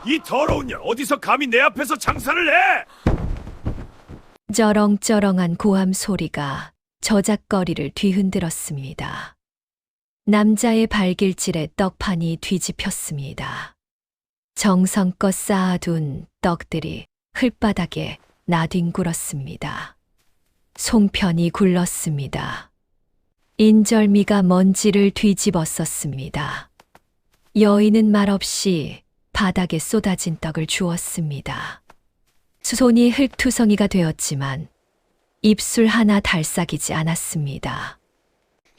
이 더러운 년 어디서 감히 내 앞에서 장사를 해? 쩌렁쩌렁한 고함 소리가 저작거리를 뒤흔들었습니다. 남자의 발길질에 떡판이 뒤집혔습니다. 정성껏 쌓아둔 떡들이 흙바닥에 나뒹굴었습니다. 송편이 굴렀습니다. 인절미가 먼지를 뒤집었었습니다. 여인은 말없이 바닥에 쏟아진 떡을 주었습니다. 손이 흙투성이가 되었지만 입술 하나 달싹이지 않았습니다.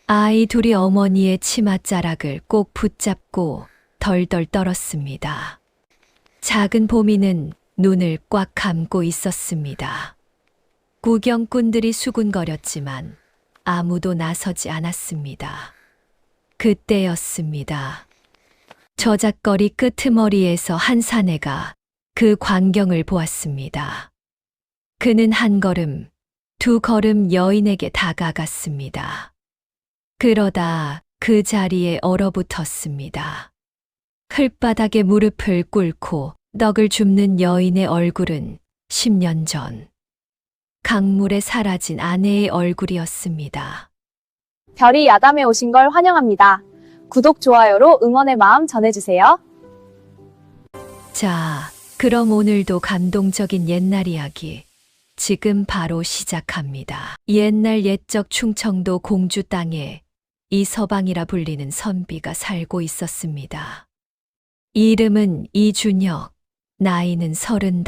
아이 둘이 어머니의 치맛자락을 꼭 붙잡고 덜덜 떨었습니다. 작은 보미는 눈을 꽉 감고 있었습니다. 구경꾼들이 수군거렸지만 아무도 나서지 않았습니다. 그때였습니다. 저작거리 끄트머리에서 한 사내가 그 광경을 보았습니다. 그는 한 걸음, 두 걸음 여인에게 다가갔습니다. 그러다 그 자리에 얼어붙었습니다. 흙바닥에 무릎을 꿇고 떡을 줍는 여인의 얼굴은 10년 전 강물에 사라진 아내의 얼굴이었습니다. 별이 야담에 오신 걸 환영합니다. 구독, 좋아요로 응원의 마음 전해주세요. 자, 그럼 오늘도 감동적인 옛날 이야기 지금 바로 시작합니다. 옛날 옛적 충청도 공주 땅에 이서방이라 불리는 선비가 살고 있었습니다. 이름은 이준혁, 나이는 35.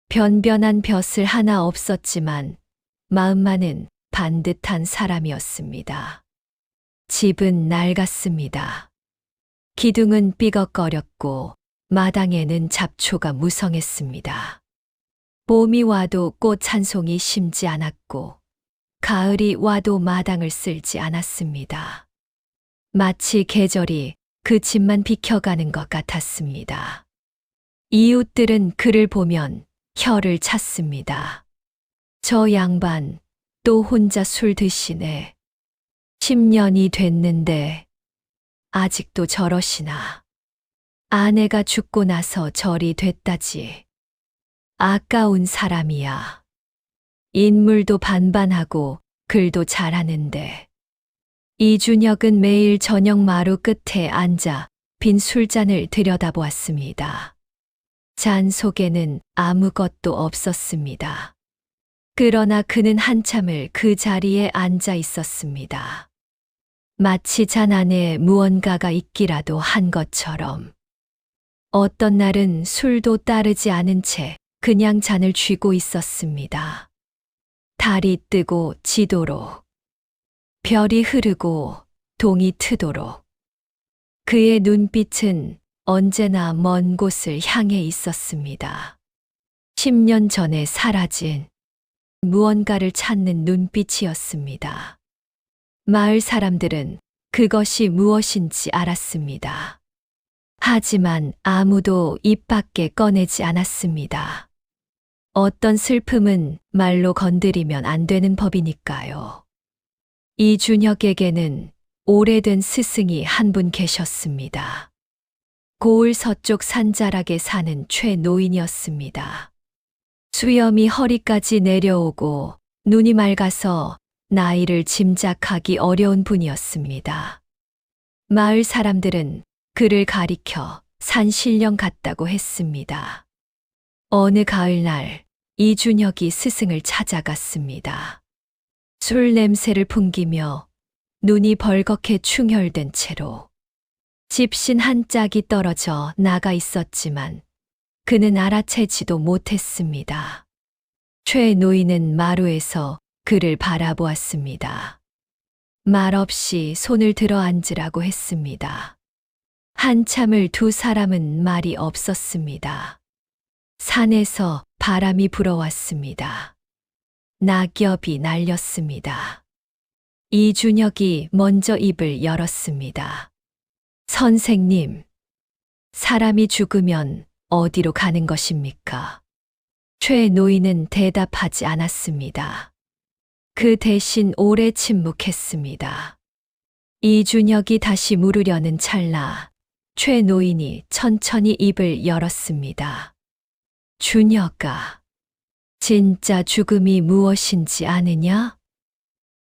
변변한 벼슬 하나 없었지만 마음만은 반듯한 사람이었습니다. 집은 낡았습니다. 기둥은 삐걱거렸고 마당에는 잡초가 무성했습니다. 봄이 와도 꽃 한 송이 심지 않았고 가을이 와도 마당을 쓸지 않았습니다. 마치 계절이 그 집만 비켜가는 것 같았습니다. 이웃들은 그를 보면 혀를 찼습니다. 저 양반 또 혼자 술 드시네. 10년이 됐는데 아직도 저러시나. 아내가 죽고 나서 절이 됐다지. 아까운 사람이야. 인물도 반반하고 글도 잘하는데. 이준혁은 매일 저녁 마루 끝에 앉아 빈 술잔을 들여다보았습니다. 잔 속에는 아무것도 없었습니다. 그러나 그는 한참을 그 자리에 앉아 있었습니다. 마치 잔 안에 무언가가 있기라도 한 것처럼. 어떤 날은 술도 따르지 않은 채 그냥 잔을 쥐고 있었습니다. 달이 뜨고 지도록, 별이 흐르고 동이 트도록. 그의 눈빛은 언제나 먼 곳을 향해 있었습니다. 10년 전에 사라진 무언가를 찾는 눈빛이었습니다. 마을 사람들은 그것이 무엇인지 알았습니다. 하지만 아무도 입 밖에 꺼내지 않았습니다. 어떤 슬픔은 말로 건드리면 안 되는 법이니까요. 이준혁에게는 오래된 스승이 한 분 계셨습니다. 고을 서쪽 산자락에 사는 최노인이었습니다. 수염이 허리까지 내려오고 눈이 맑아서 나이를 짐작하기 어려운 분이었습니다. 마을 사람들은 그를 가리켜 산신령 같다고 했습니다. 어느 가을날 이준혁이 스승을 찾아갔습니다. 술 냄새를 풍기며 눈이 벌겋게 충혈된 채로 집신 한 짝이 떨어져 나가 있었지만 그는 알아채지도 못했습니다. 최 노인은 마루에서 그를 바라보았습니다. 말없이 손을 들어 앉으라고 했습니다. 한참을 두 사람은 말이 없었습니다. 산에서 바람이 불어왔습니다. 낙엽이 날렸습니다. 이준혁이 먼저 입을 열었습니다. 선생님, 사람이 죽으면 어디로 가는 것입니까? 최 노인은 대답하지 않았습니다. 그 대신 오래 침묵했습니다. 이준혁이 다시 물으려는 찰나 최 노인이 천천히 입을 열었습니다. 준혁아, 진짜 죽음이 무엇인지 아느냐?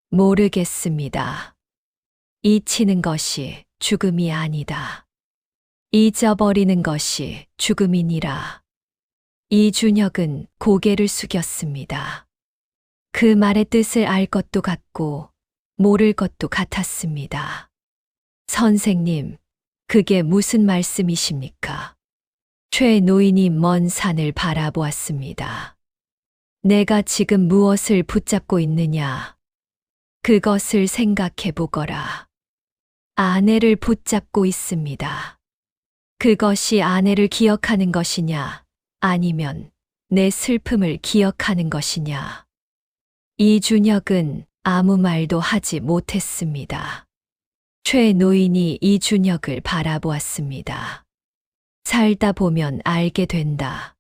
모르겠습니다. 잊히는 것이 죽음이 아니다. 잊어버리는 것이 죽음이니라. 이준혁은 고개를 숙였습니다. 그 말의 뜻을 알 것도 같고 모를 것도 같았습니다. 선생님, 그게 무슨 말씀이십니까? 최 노인이 먼 산을 바라보았습니다. 내가 지금 무엇을 붙잡고 있느냐? 그것을 생각해 보거라. 아내를 붙잡고 있습니다. 그것이 아내를 기억하는 것이냐, 아니면 내 슬픔을 기억하는 것이냐. 이준혁은 아무 말도 하지 못했습니다. 최 노인이 이준혁을 바라보았습니다. 살다 보면 알게 된다.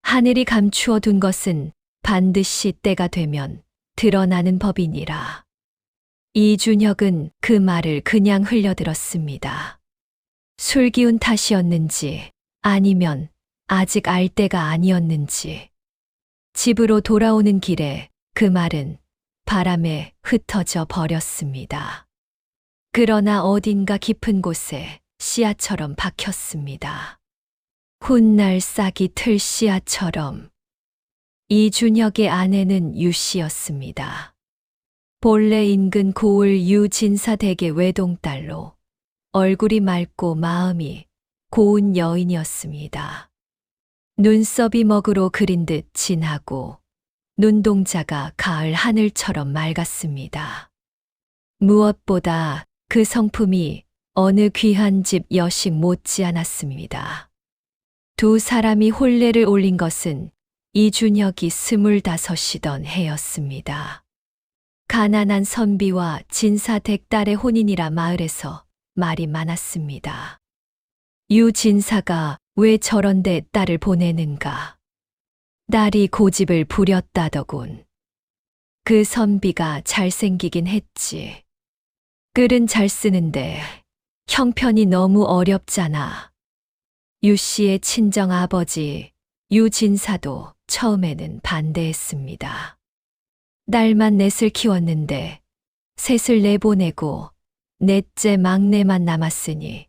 하늘이 감추어 둔 것은 반드시 때가 되면 드러나는 법이니라. 이준혁은 그 말을 그냥 흘려들었습니다. 술 기운 탓이었는지 아니면 아직 알 때가 아니었는지. 집으로 돌아오는 길에 그 말은 바람에 흩어져 버렸습니다. 그러나 어딘가 깊은 곳에 씨앗처럼 박혔습니다. 훗날 싹이 틀 씨앗처럼. 이준혁의 아내는 유씨였습니다. 본래 인근 고을 유진사 댁의 외동딸로 얼굴이 맑고 마음이 고운 여인이었습니다. 눈썹이 먹으로 그린 듯 진하고 눈동자가 가을 하늘처럼 맑았습니다. 무엇보다 그 성품이 어느 귀한 집 여식 못지않았습니다. 두 사람이 혼례를 올린 것은 이준혁이 25이던 해였습니다. 가난한 선비와 진사댁 딸의 혼인이라 마을에서 말이 많았습니다. 유진사가 왜 저런데 딸을 보내는가? 딸이 고집을 부렸다더군. 그 선비가 잘생기긴 했지. 글은 잘 쓰는데 형편이 너무 어렵잖아. 유 씨의 친정 아버지 유진사도 처음에는 반대했습니다. 딸만 넷을 키웠는데 셋을 내보내고 넷째 막내만 남았으니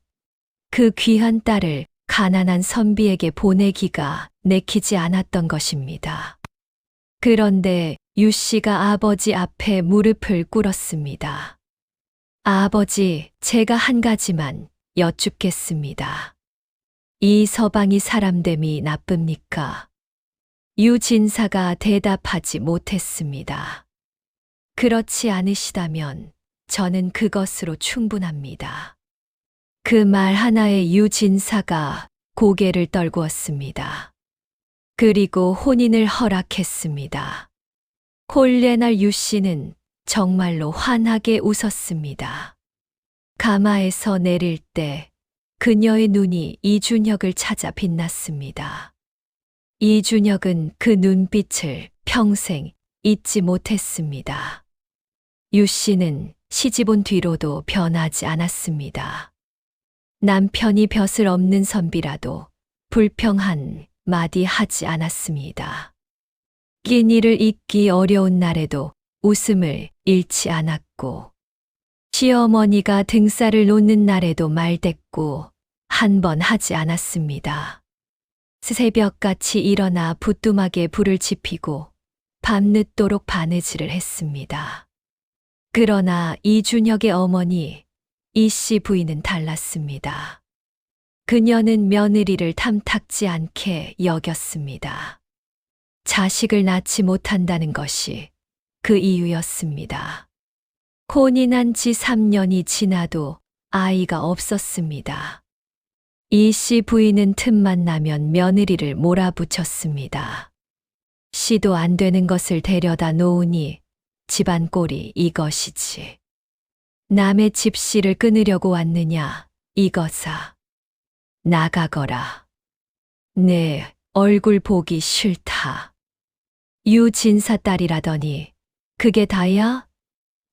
그 귀한 딸을 가난한 선비에게 보내기가 내키지 않았던 것입니다. 그런데 유 씨가 아버지 앞에 무릎을 꿇었습니다. 아버지, 제가 한 가지만 여쭙겠습니다. 이 서방이 사람됨이 나쁩니까? 유진사가 대답하지 못했습니다. 그렇지 않으시다면 저는 그것으로 충분합니다. 그 말 하나에 유진사가 고개를 떨구었습니다. 그리고 혼인을 허락했습니다. 혼례날 유 씨는 정말로 환하게 웃었습니다. 가마에서 내릴 때 그녀의 눈이 이준혁을 찾아 빛났습니다. 이준혁은 그 눈빛을 평생 잊지 못했습니다. 유 씨는 시집 온 뒤로도 변하지 않았습니다. 남편이 벼슬 없는 선비라도 불평한 마디 하지 않았습니다. 끼니를 잊기 어려운 날에도 웃음을 잃지 않았고, 시어머니가 등살을 놓는 날에도 말대꾸 한 번 하지 않았습니다. 새벽같이 일어나 부뚜막에 불을 지피고 밤늦도록 바느질을 했습니다. 그러나 이준혁의 어머니 이씨 부인은 달랐습니다. 그녀는 며느리를 탐탁지 않게 여겼습니다. 자식을 낳지 못한다는 것이 그 이유였습니다. 혼인한 지 3년이 지나도 아이가 없었습니다. 이씨 부인은 틈만 나면 며느리를 몰아붙였습니다. 시도 안 되는 것을 데려다 놓으니 집안 꼴이 이것이지. 남의 집씨를 끊으려고 왔느냐, 이거사. 나가거라. 내 얼굴 보기 싫다. 유진사 딸이라더니 그게 다야?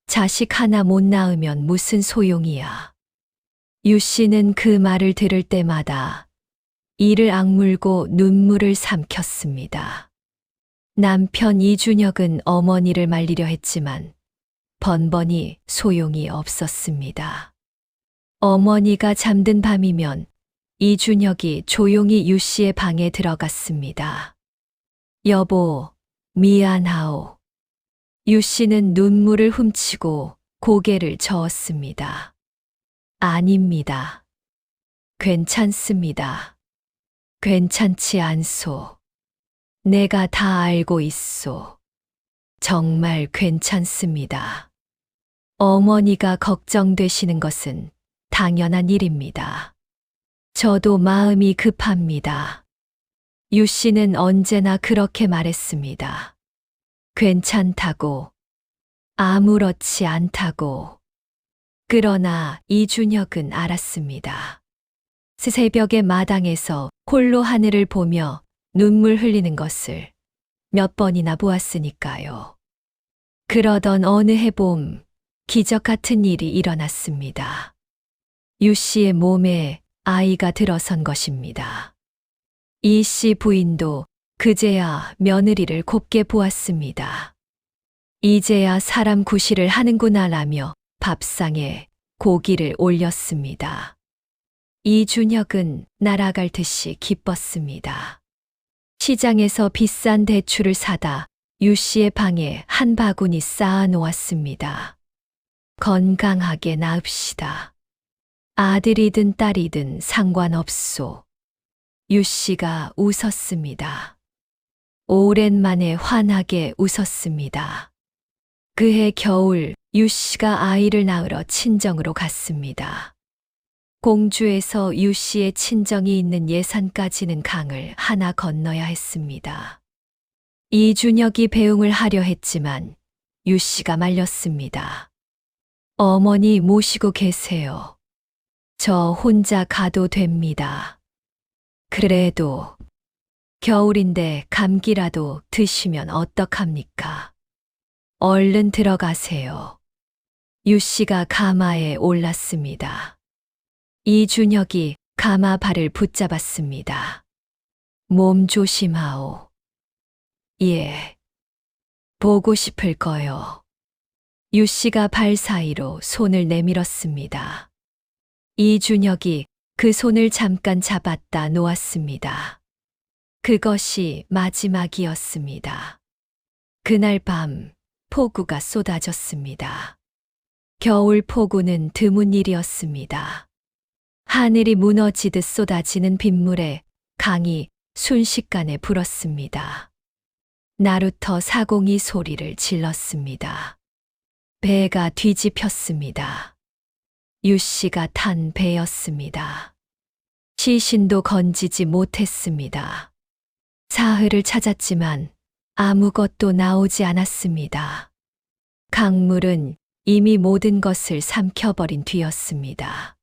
자식 하나 못 낳으면 무슨 소용이야. 유 씨는 그 말을 들을 때마다 이를 악물고 눈물을 삼켰습니다. 남편 이준혁은 어머니를 말리려 했지만 번번이 소용이 없었습니다. 어머니가 잠든 밤이면 이준혁이 조용히 유 씨의 방에 들어갔습니다. 여보, 미안하오. 유 씨는 눈물을 훔치고 고개를 저었습니다. 아닙니다. 괜찮습니다. 괜찮지 않소. 내가 다 알고 있소. 정말 괜찮습니다. 어머니가 걱정되시는 것은 당연한 일입니다. 저도 마음이 급합니다. 유 씨는 언제나 그렇게 말했습니다. 괜찮다고, 아무렇지 않다고. 그러나 이준혁은 알았습니다. 새벽에 마당에서 홀로 하늘을 보며 눈물 흘리는 것을 몇 번이나 보았으니까요. 그러던 어느 해봄, 기적 같은 일이 일어났습니다. 유 씨의 몸에 아이가 들어선 것입니다. 이 씨 부인도 그제야 며느리를 곱게 보았습니다. 이제야 사람 구실을 하는구나라며 밥상에 고기를 올렸습니다. 이준혁은 날아갈 듯이 기뻤습니다. 시장에서 비싼 대추를 사다 유 씨의 방에 한 바구니 쌓아 놓았습니다. 건강하게 낳읍시다. 아들이든 딸이든 상관없소. 유 씨가 웃었습니다. 오랜만에 환하게 웃었습니다. 그해 겨울 유 씨가 아이를 낳으러 친정으로 갔습니다. 공주에서 유 씨의 친정이 있는 예산까지는 강을 하나 건너야 했습니다. 이준혁이 배웅을 하려 했지만 유 씨가 말렸습니다. 어머니 모시고 계세요. 저 혼자 가도 됩니다. 그래도 겨울인데 감기라도 드시면 어떡합니까? 얼른 들어가세요. 유 씨가 가마에 올랐습니다. 이준혁이 가마 발을 붙잡았습니다. 몸 조심하오. 예. 보고 싶을 거요. 유 씨가 발 사이로 손을 내밀었습니다. 이준혁이 그 손을 잠깐 잡았다 놓았습니다. 그것이 마지막이었습니다. 그날 밤 폭우가 쏟아졌습니다. 겨울 폭우는 드문 일이었습니다. 하늘이 무너지듯 쏟아지는 빗물에 강이 순식간에 불었습니다. 나루터 사공이 소리를 질렀습니다. 배가 뒤집혔습니다. 유 씨가 탄 배였습니다. 시신도 건지지 못했습니다. 사흘을 찾았지만 아무것도 나오지 않았습니다. 강물은 이미 모든 것을 삼켜버린 뒤였습니다.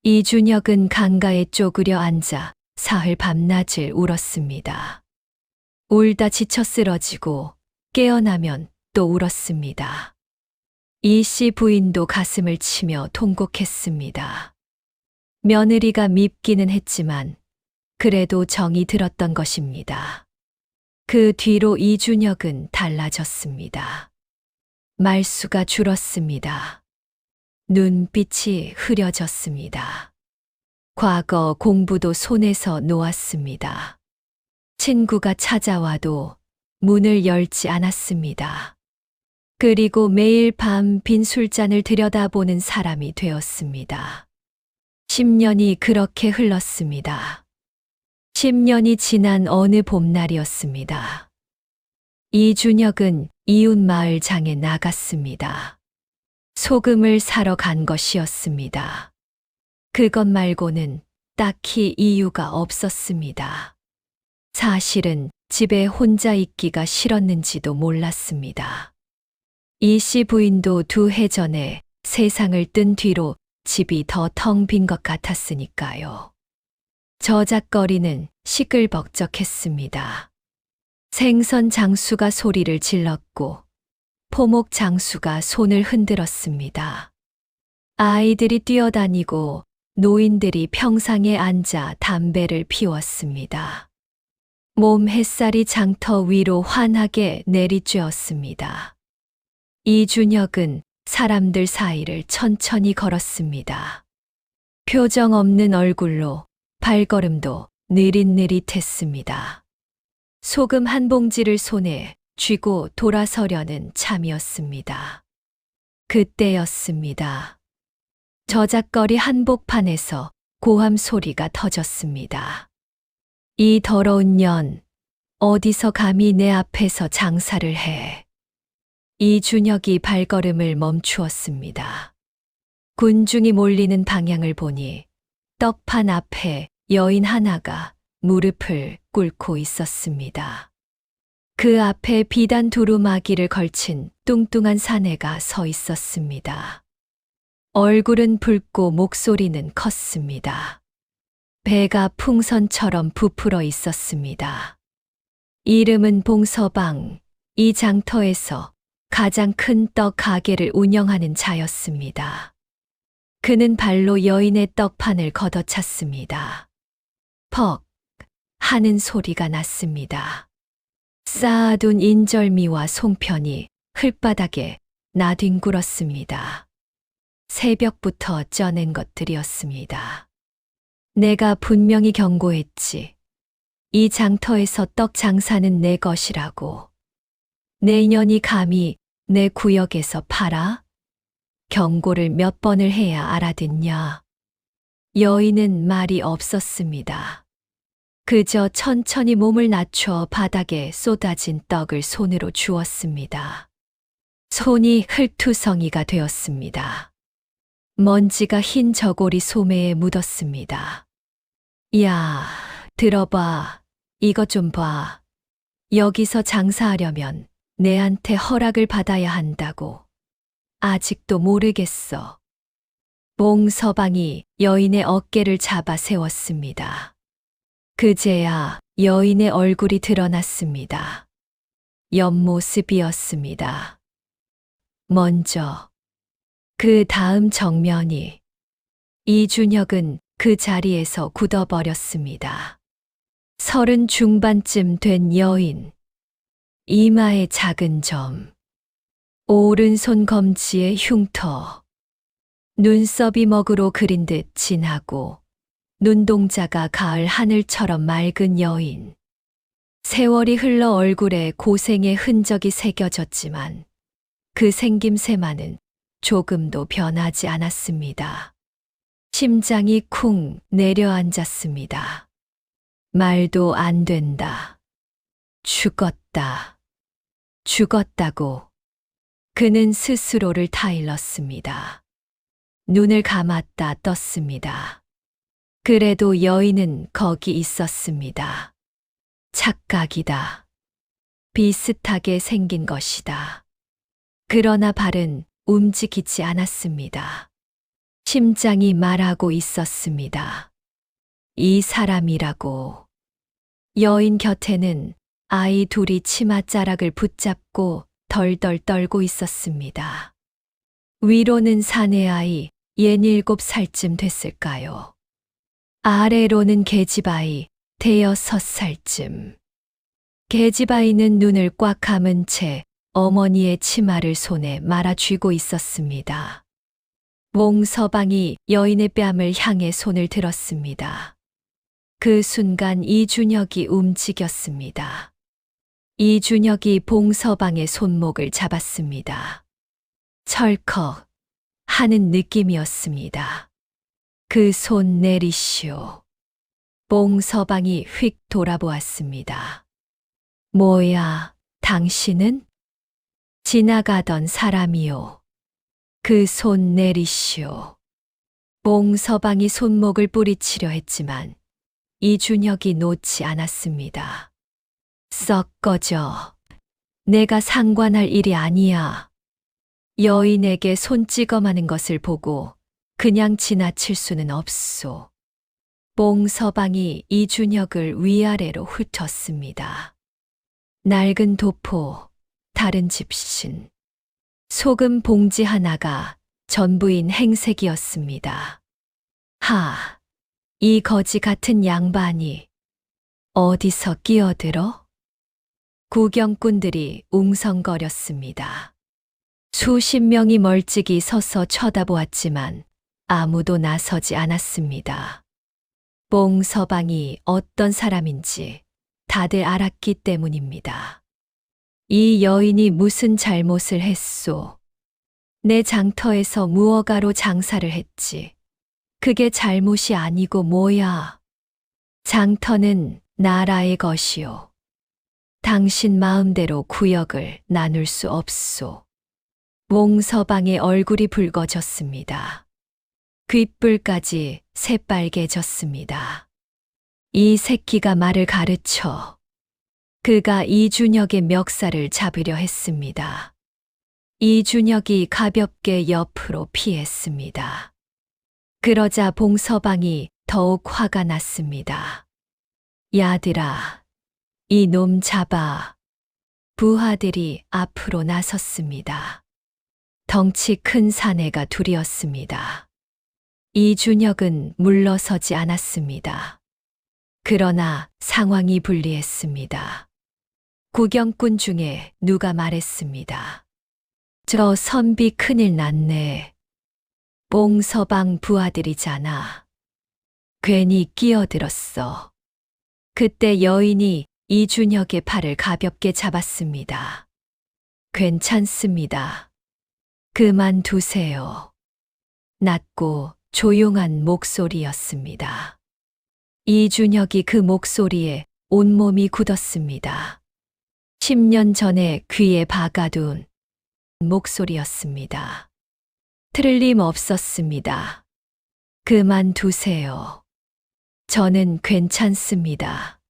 이준혁은 강가에 쪼그려 앉아 사흘 밤낮을 울었습니다. 울다 지쳐 쓰러지고 깨어나면 또 울었습니다. 이 씨 부인도 가슴을 치며 통곡했습니다. 며느리가 밉기는 했지만 그래도 정이 들었던 것입니다. 그 뒤로 이준혁은 달라졌습니다. 말수가 줄었습니다. 눈빛이 흐려졌습니다. 과거 공부도 손에서 놓았습니다. 친구가 찾아와도 문을 열지 않았습니다. 그리고 매일 밤 빈 술잔을 들여다보는 사람이 되었습니다. 10년이 그렇게 흘렀습니다. 10년이 지난 어느 봄날이었습니다. 이준혁은 이웃 마을 장에 나갔습니다. 소금을 사러 간 것이었습니다. 그것 말고는 딱히 이유가 없었습니다. 사실은 집에 혼자 있기가 싫었는지도 몰랐습니다. 이 씨 부인도 2해 전에 세상을 뜬 뒤로 집이 더 텅 빈 것 같았으니까요. 저작거리는 시끌벅적했습니다. 생선 장수가 소리를 질렀고 포목 장수가 손을 흔들었습니다. 아이들이 뛰어다니고 노인들이 평상에 앉아 담배를 피웠습니다. 몸 햇살이 장터 위로 환하게 내리쬐었습니다. 이준혁은 사람들 사이를 천천히 걸었습니다. 표정 없는 얼굴로 발걸음도 느릿느릿했습니다. 소금 한 봉지를 손에 쥐고 돌아서려는 참이었습니다. 그때였습니다. 저작거리 한복판에서 고함 소리가 터졌습니다. 이 더러운 년, 어디서 감히 내 앞에서 장사를 해. 이준혁이 발걸음을 멈추었습니다. 군중이 몰리는 방향을 보니 떡판 앞에 여인 하나가 무릎을 꿇고 있었습니다. 그 앞에 비단 두루마기를 걸친 뚱뚱한 사내가 서 있었습니다. 얼굴은 붉고 목소리는 컸습니다. 배가 풍선처럼 부풀어 있었습니다. 이름은 봉서방, 이 장터에서 가장 큰 떡 가게를 운영하는 자였습니다. 그는 발로 여인의 떡판을 걷어찼습니다. 퍽 하는 소리가 났습니다. 쌓아둔 인절미와 송편이 흙바닥에 나뒹굴었습니다. 새벽부터 쪄낸 것들이었습니다. 내가 분명히 경고했지. 이 장터에서 떡 장사는 내 것이라고. 내년이 감히 내 구역에서 팔아? 경고를 몇 번을 해야 알아듣냐. 여인은 말이 없었습니다. 그저 천천히 몸을 낮춰 바닥에 쏟아진 떡을 손으로 주었습니다. 손이 흙투성이가 되었습니다. 먼지가 흰 저고리 소매에 묻었습니다. 야, 들어봐. 이것 좀 봐. 여기서 장사하려면 내한테 허락을 받아야 한다고. 아직도 모르겠어. 봉서방이 여인의 어깨를 잡아 세웠습니다. 그제야 여인의 얼굴이 드러났습니다. 옆모습이었습니다. 먼저, 그 다음 정면이. 이준혁은 그 자리에서 굳어버렸습니다. 30 중반쯤 된 여인. 이마에 작은 점. 오른손 검지에 흉터. 눈썹이 먹으로 그린 듯 진하고 눈동자가 가을 하늘처럼 맑은 여인. 세월이 흘러 얼굴에 고생의 흔적이 새겨졌지만 그 생김새만은 조금도 변하지 않았습니다. 심장이 쿵 내려앉았습니다. 말도 안 된다. 죽었다. 죽었다고. 그는 스스로를 타일렀습니다. 눈을 감았다 떴습니다. 그래도 여인은 거기 있었습니다. 착각이다. 비슷하게 생긴 것이다. 그러나 발은 움직이지 않았습니다. 심장이 말하고 있었습니다. 이 사람이라고. 여인 곁에는 아이 둘이 치맛자락을 붙잡고 덜덜 떨고 있었습니다. 위로는 사내아이 67살쯤 됐을까요? 아래로는 계집아이 5살쯤. 계집아이는 눈을 꽉 감은 채 어머니의 치마를 손에 말아쥐고 있었습니다. 봉서방이 여인의 뺨을 향해 손을 들었습니다. 그 순간 이준혁이 움직였습니다. 이준혁이 봉서방의 손목을 잡았습니다. 철컥 하는 느낌이었습니다. 그 손 내리시오. 봉서방이 휙 돌아보았습니다. 뭐야, 당신은? 지나가던 사람이요. 그 손 내리시오. 봉서방이 손목을 뿌리치려 했지만 이준혁이 놓지 않았습니다. 썩 꺼져. 내가 상관할 일이 아니야. 여인에게 손 찍어마는 것을 보고 그냥 지나칠 수는 없소. 봉서방이 이준혁을 위아래로 훑었습니다. 낡은 도포, 다른 집신, 소금 봉지 하나가 전부인 행색이었습니다. 하, 이 거지 같은 양반이 어디서 끼어들어? 구경꾼들이 웅성거렸습니다. 수십 명이 멀찍이 서서 쳐다보았지만 아무도 나서지 않았습니다. 봉서방이 어떤 사람인지 다들 알았기 때문입니다. 이 여인이 무슨 잘못을 했소? 내 장터에서 무허가로 장사를 했지. 그게 잘못이 아니고 뭐야? 장터는 나라의 것이오. 당신 마음대로 구역을 나눌 수 없소. 봉서방의 얼굴이 붉어졌습니다. 귓불까지 새빨개졌습니다. 이 새끼가 말을 가르쳐 그가 이준혁의 멱살을 잡으려 했습니다. 이준혁이 가볍게 옆으로 피했습니다. 그러자 봉서방이 더욱 화가 났습니다. 야들아, 이 놈 잡아. 부하들이 앞으로 나섰습니다. 덩치 큰 사내가 둘이었습니다. 이준혁은 물러서지 않았습니다. 그러나 상황이 불리했습니다. 구경꾼 중에 누가 말했습니다. 저 선비 큰일 났네. 봉서방 부하들이잖아. 괜히 끼어들었어. 그때 여인이 이준혁의 팔을 가볍게 잡았습니다. 괜찮습니다. 그만두세요. 낮고 조용한 목소리였습니다. 이준혁이 그 목소리에 온몸이 굳었습니다. 10년 전에 귀에 박아둔 목소리였습니다. 틀림없었습니다. 그만두세요. 저는 괜찮습니다.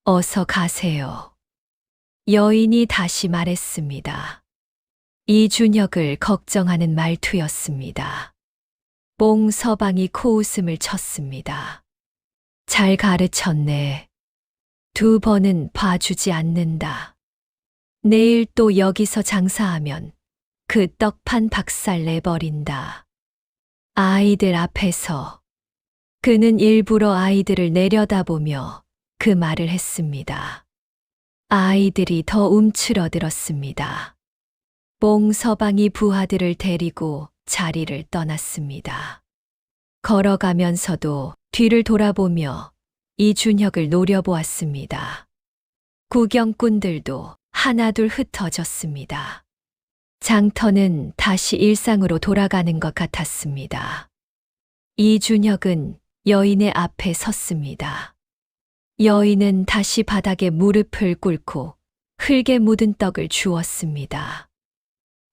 어서 가세요. 여인이 다시 말했습니다. 이준혁을 걱정하는 말투였습니다. 봉서방이 코웃음을 쳤습니다. 잘 가르쳤네. 2번은 봐주지 않는다. 내일 또 여기서 장사하면 그 떡판 박살 내버린다. 아이들 앞에서 그는 일부러 아이들을 내려다보며 그 말을 했습니다. 아이들이 더 움츠러들었습니다. 봉서방이 부하들을 데리고 자리를 떠났습니다. 걸어가면서도 뒤를 돌아보며 이준혁을 노려보았습니다. 구경꾼들도 하나둘 흩어졌습니다. 장터는 다시 일상으로 돌아가는 것 같았습니다. 이준혁은 여인의 앞에 섰습니다. 여인은 다시 바닥에 무릎을 꿇고 흙에 묻은 떡을 주었습니다.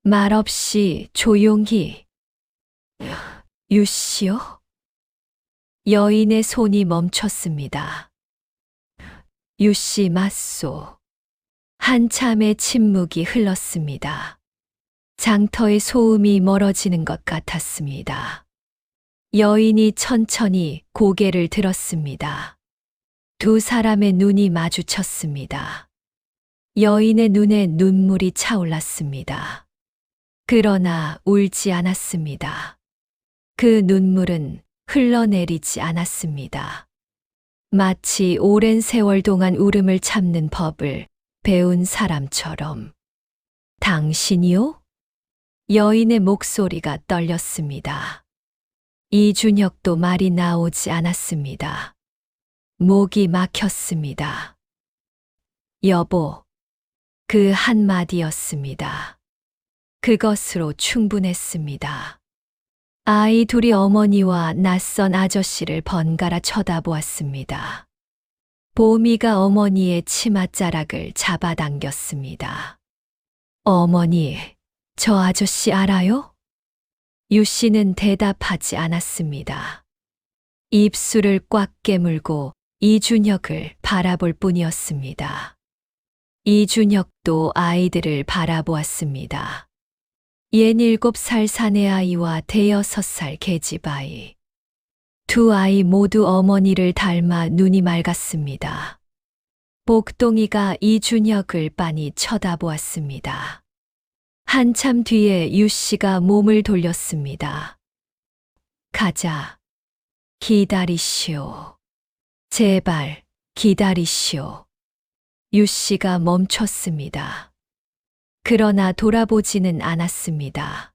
말없이 조용히 유씨요? 여인의 손이 멈췄습니다. 유씨 맞소. 한참의 침묵이 흘렀습니다. 장터의 소음이 멀어지는 것 같았습니다. 여인이 천천히 고개를 들었습니다. 2 사람의 눈이 마주쳤습니다. 여인의 눈에 눈물이 차올랐습니다. 그러나 울지 않았습니다. 그 눈물은 흘러내리지 않았습니다. 마치 오랜 세월 동안 울음을 참는 법을 배운 사람처럼. 당신이요? 여인의 목소리가 떨렸습니다. 이준혁도 말이 나오지 않았습니다. 목이 막혔습니다. 여보, 그 한마디였습니다. 그것으로 충분했습니다. 아이 둘이 어머니와 낯선 아저씨를 번갈아 쳐다보았습니다. 보미가 어머니의 치맛자락을 잡아당겼습니다. 어머니, 저 아저씨 알아요? 유 씨는 대답하지 않았습니다. 입술을 꽉 깨물고 이준혁을 바라볼 뿐이었습니다. 이준혁도 아이들을 바라보았습니다. 67살 사내아이와 6살 계집아이. 2 아이 모두 어머니를 닮아 눈이 맑았습니다. 복동이가 이준혁을 빤히 쳐다보았습니다. 한참 뒤에 유 씨가 몸을 돌렸습니다. 가자. 기다리시오. 제발 기다리시오. 유 씨가 멈췄습니다. 그러나 돌아보지는 않았습니다.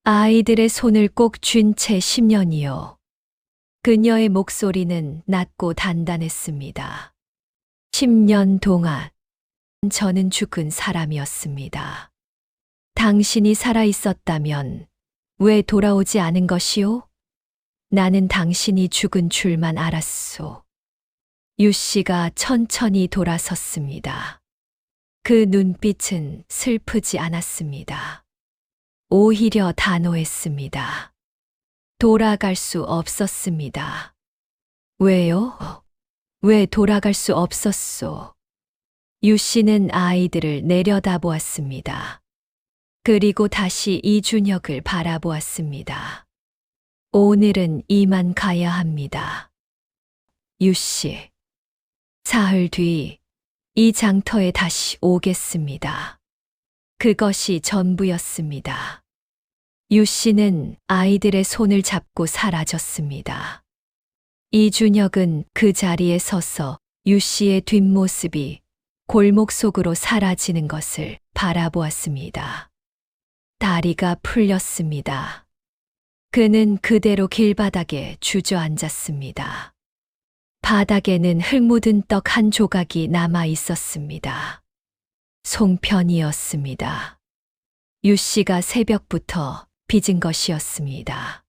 아이들의 손을 꼭 쥔 채 10년이요. 그녀의 목소리는 낮고 단단했습니다. 10년 동안 저는 죽은 사람이었습니다. 당신이 살아 있었다면 왜 돌아오지 않은 것이오? 나는 당신이 죽은 줄만 알았소. 유 씨가 천천히 돌아섰습니다. 그 눈빛은 슬프지 않았습니다. 오히려 단호했습니다. 돌아갈 수 없었습니다. 왜요? 왜 돌아갈 수 없었소? 유 씨는 아이들을 내려다보았습니다. 그리고 다시 이준혁을 바라보았습니다. 오늘은 이만 가야 합니다. 유 씨, 사흘 뒤 이 장터에 다시 오겠습니다. 그것이 전부였습니다. 유 씨는 아이들의 손을 잡고 사라졌습니다. 이준혁은 그 자리에 서서 유 씨의 뒷모습이 골목 속으로 사라지는 것을 바라보았습니다. 다리가 풀렸습니다. 그는 그대로 길바닥에 주저앉았습니다. 바닥에는 흙 묻은 떡 한 조각이 남아 있었습니다. 송편이었습니다. 유 씨가 새벽부터 빚은 것이었습니다.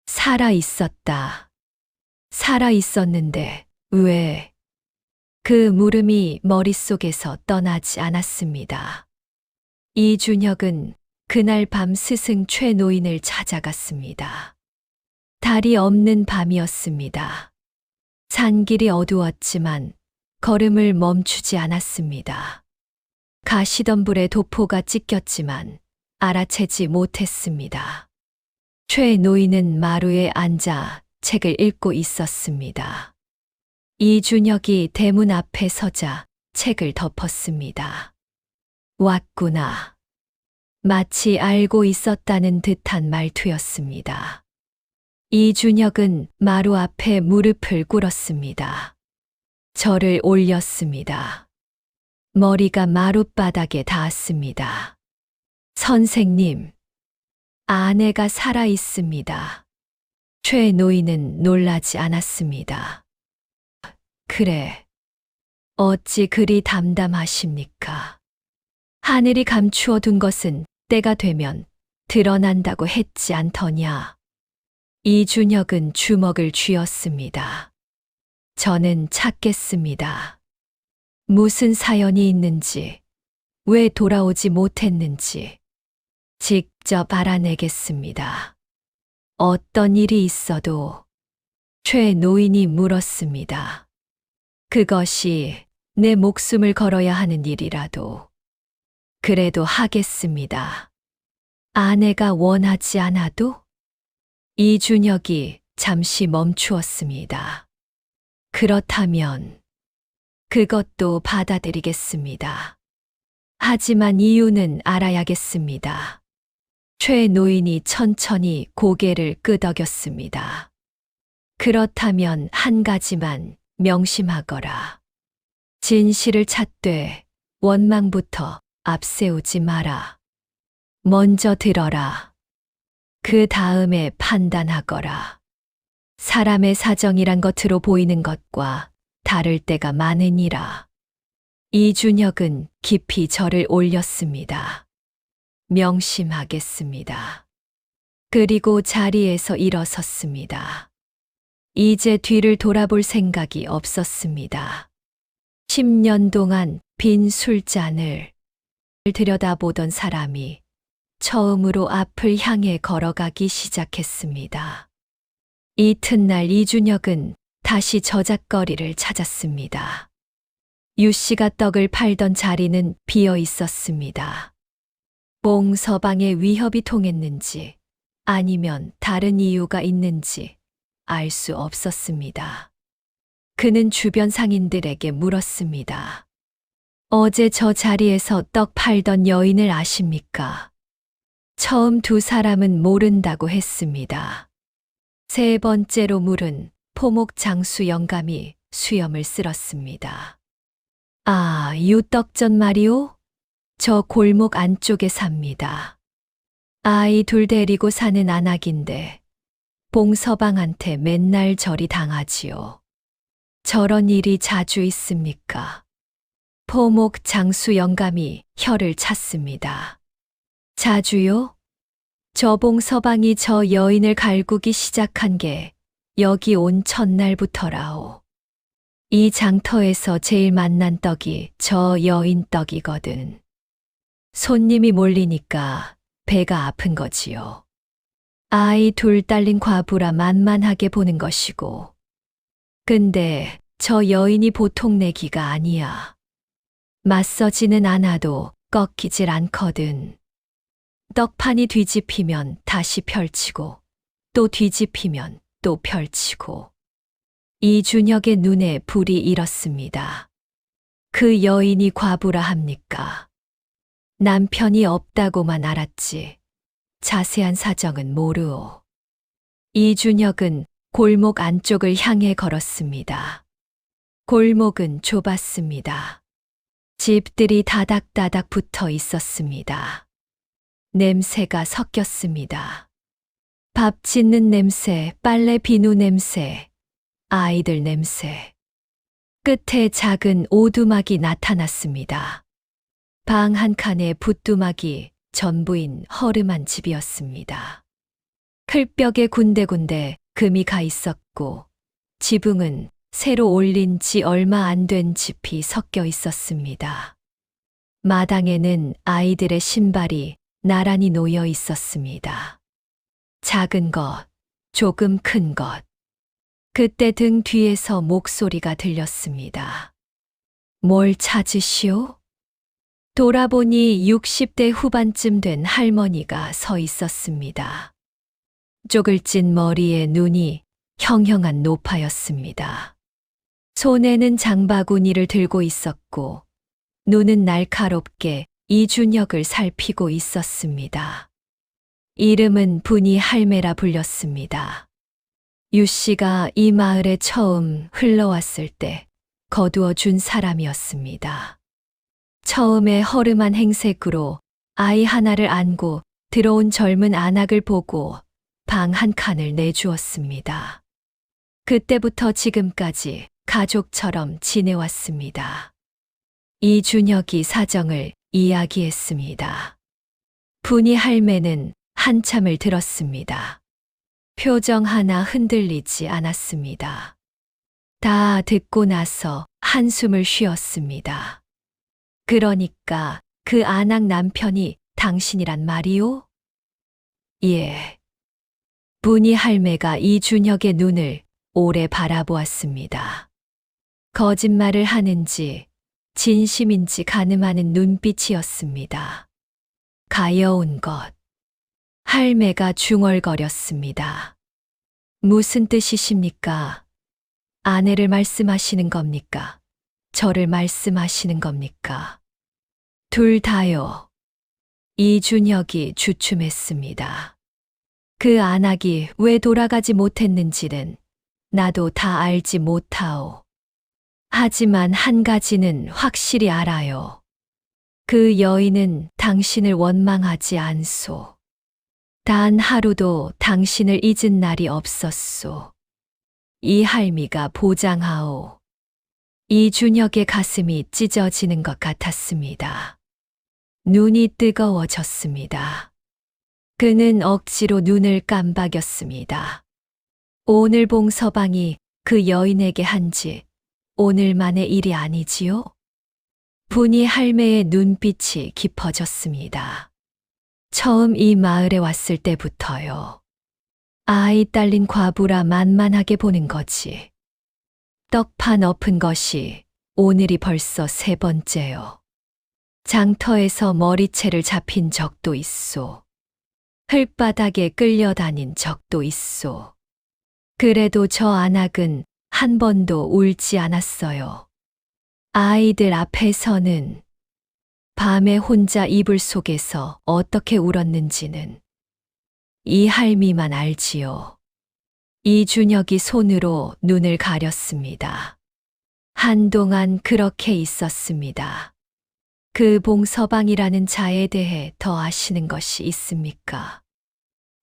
살아 있었다. 살아 있었는데 왜? 그 물음이 머릿속에서 떠나지 않았습니다. 이준혁은 그날 밤 스승 최 노인을 찾아갔습니다. 달이 없는 밤이었습니다. 산길이 어두웠지만 걸음을 멈추지 않았습니다. 가시던 불에 도포가 찢겼지만 알아채지 못했습니다. 최 노인은 마루에 앉아 책을 읽고 있었습니다. 이준혁이 대문 앞에 서자 책을 덮었습니다. 왔구나. 마치 알고 있었다는 듯한 말투였습니다. 이준혁은 마루 앞에 무릎을 꿇었습니다. 절을 올렸습니다. 머리가 마룻바닥에 닿았습니다. 선생님, 아내가 살아 있습니다. 최 노인은 놀라지 않았습니다. 그래, 어찌 그리 담담하십니까? 하늘이 감추어 둔 것은 때가 되면 드러난다고 했지 않더냐. 이준혁은 주먹을 쥐었습니다. 저는 찾겠습니다. 무슨 사연이 있는지, 왜 돌아오지 못했는지 직접 알아내겠습니다. 어떤 일이 있어도 최 노인이 물었습니다. 그것이 내 목숨을 걸어야 하는 일이라도 그래도 하겠습니다. 아내가 원하지 않아도? 이준혁이 잠시 멈추었습니다. 그렇다면 그것도 받아들이겠습니다. 하지만 이유는 알아야겠습니다. 최 노인이 천천히 고개를 끄덕였습니다. 그렇다면 한 가지만 명심하거라. 진실을 찾되 원망부터 앞세우지 마라. 먼저 들어라. 그 다음에 판단하거라. 사람의 사정이란 겉으로 보이는 것과 다를 때가 많으니라. 이준혁은 깊이 절을 올렸습니다. 명심하겠습니다. 그리고 자리에서 일어섰습니다. 이제 뒤를 돌아볼 생각이 없었습니다. 10년 동안 빈 술잔을 들여다보던 사람이 처음으로 앞을 향해 걸어가기 시작했습니다. 이튿날 이준혁은 다시 저작거리를 찾았습니다. 유 씨가 떡을 팔던 자리는 비어 있었습니다. 뽕서방의 위협이 통했는지 아니면 다른 이유가 있는지 알 수 없었습니다. 그는 주변 상인들에게 물었습니다. 어제 저 자리에서 떡 팔던 여인을 아십니까? 처음 두 사람은 모른다고 했습니다. 세 번째로 물은 포목 장수 영감이 수염을 쓸었습니다. 아, 유떡전 말이오? 저 골목 안쪽에 삽니다. 아이 둘 데리고 사는 안악인데 봉서방한테 맨날 저리 당하지요. 저런 일이 자주 있습니까? 포목 장수 영감이 혀를 찼습니다. 자주요? 저 봉서방이 저 여인을 갈구기 시작한 게 여기 온 첫날부터라오. 이 장터에서 제일 맛난 떡이 저 여인 떡이거든. 손님이 몰리니까 배가 아픈 거지요. 아이 둘 딸린 과부라 만만하게 보는 것이고. 근데 저 여인이 보통 내기가 아니야. 맞서지는 않아도 꺾이질 않거든. 떡판이 뒤집히면 다시 펼치고 또 뒤집히면 또 펼치고. 이준혁의 눈에 불이 일었습니다. 그 여인이 과부라 합니까? 남편이 없다고만 알았지. 자세한 사정은 모르오. 이준혁은 골목 안쪽을 향해 걸었습니다. 골목은 좁았습니다. 집들이 다닥다닥 붙어 있었습니다. 냄새가 섞였습니다. 밥 짓는 냄새, 빨래 비누 냄새, 아이들 냄새. 끝에 작은 오두막이 나타났습니다. 방 한 칸에 붓두막이 전부인 허름한 집이었습니다. 클벽에 군데군데 금이 가 있었고 지붕은 새로 올린 지 얼마 안 된 짚이 섞여 있었습니다. 마당에는 아이들의 신발이 나란히 놓여 있었습니다. 작은 것, 조금 큰 것. 그때 등 뒤에서 목소리가 들렸습니다. 뭘 찾으시오? 돌아보니 60대 후반쯤 된 할머니가 서 있었습니다. 쪼글찐 머리에 눈이 형형한 노파였습니다. 손에는 장바구니를 들고 있었고 눈은 날카롭게 이준혁을 살피고 있었습니다. 이름은 분이 할매라 불렸습니다. 유 씨가 이 마을에 처음 흘러왔을 때 거두어 준 사람이었습니다. 처음에 허름한 행색으로 아이 하나를 안고 들어온 젊은 안악을 보고 방 한 칸을 내주었습니다. 그때부터 지금까지 가족처럼 지내왔습니다. 이준혁이 사정을 이야기했습니다. 분이 할매는 한참을 들었습니다. 표정 하나 흔들리지 않았습니다. 다 듣고 나서 한숨을 쉬었습니다. 그러니까 그 안악 남편이 당신이란 말이오? 예. 분이 할매가 이준혁의 눈을 오래 바라보았습니다. 거짓말을 하는지 진심인지 가늠하는 눈빛이었습니다. 가여운 것. 할매가 중얼거렸습니다. 무슨 뜻이십니까? 아내를 말씀하시는 겁니까? 저를 말씀하시는 겁니까? 둘 다요. 이준혁이 주춤했습니다. 그 안악이 왜 돌아가지 못했는지는 나도 다 알지 못하오. 하지만 한 가지는 확실히 알아요. 그 여인은 당신을 원망하지 않소. 단 하루도 당신을 잊은 날이 없었소. 이 할미가 보장하오. 이준혁의 가슴이 찢어지는 것 같았습니다. 눈이 뜨거워졌습니다. 그는 억지로 눈을 깜박였습니다. 오늘 봉서방이 그 여인에게 한 짓, 오늘만의 일이 아니지요? 분이 할매의 눈빛이 깊어졌습니다. 처음 이 마을에 왔을 때부터요. 아이 딸린 과부라 만만하게 보는 거지. 떡판 엎은 것이 오늘이 벌써 세 번째요. 장터에서 머리채를 잡힌 적도 있소. 흙바닥에 끌려다닌 적도 있소. 그래도 저 안악은 한 번도 울지 않았어요. 아이들 앞에서는 밤에 혼자 이불 속에서 어떻게 울었는지는 이 할미만 알지요. 이준혁이 손으로 눈을 가렸습니다. 한동안 그렇게 있었습니다. 그 봉서방이라는 자에 대해 더 아시는 것이 있습니까?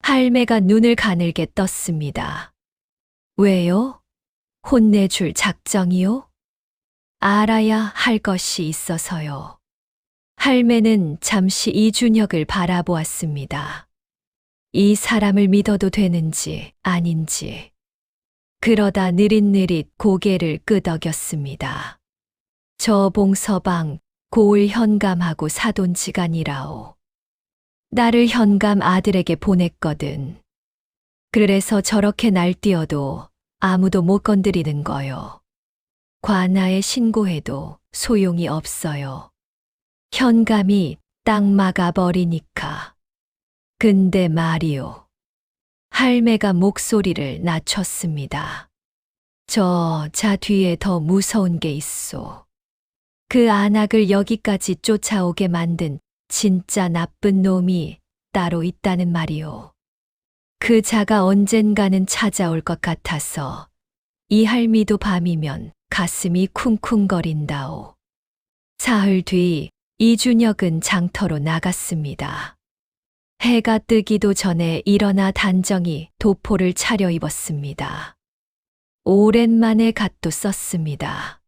할매가 눈을 가늘게 떴습니다. 왜요? 혼내줄 작정이요? 알아야 할 것이 있어서요. 할매는 잠시 이준혁을 바라보았습니다. 이 사람을 믿어도 되는지 아닌지. 그러다 느릿느릿 고개를 끄덕였습니다. 저 봉서방 고을 현감하고 사돈지간이라오. 나를 현감 아들에게 보냈거든. 그래서 저렇게 날뛰어도 아무도 못 건드리는 거요. 관아에 신고해도 소용이 없어요. 현감이 딱 막아버리니까. 근데 말이요. 할매가 목소리를 낮췄습니다. 저 자 뒤에 더 무서운 게 있소. 그 안악을 여기까지 쫓아오게 만든 진짜 나쁜 놈이 따로 있다는 말이요. 그 자가 언젠가는 찾아올 것 같아서 이 할미도 밤이면 가슴이 쿵쿵거린다오. 사흘 뒤 이준혁은 장터로 나갔습니다. 해가 뜨기도 전에 일어나 단정히 도포를 차려입었습니다. 오랜만에 갓도 썼습니다.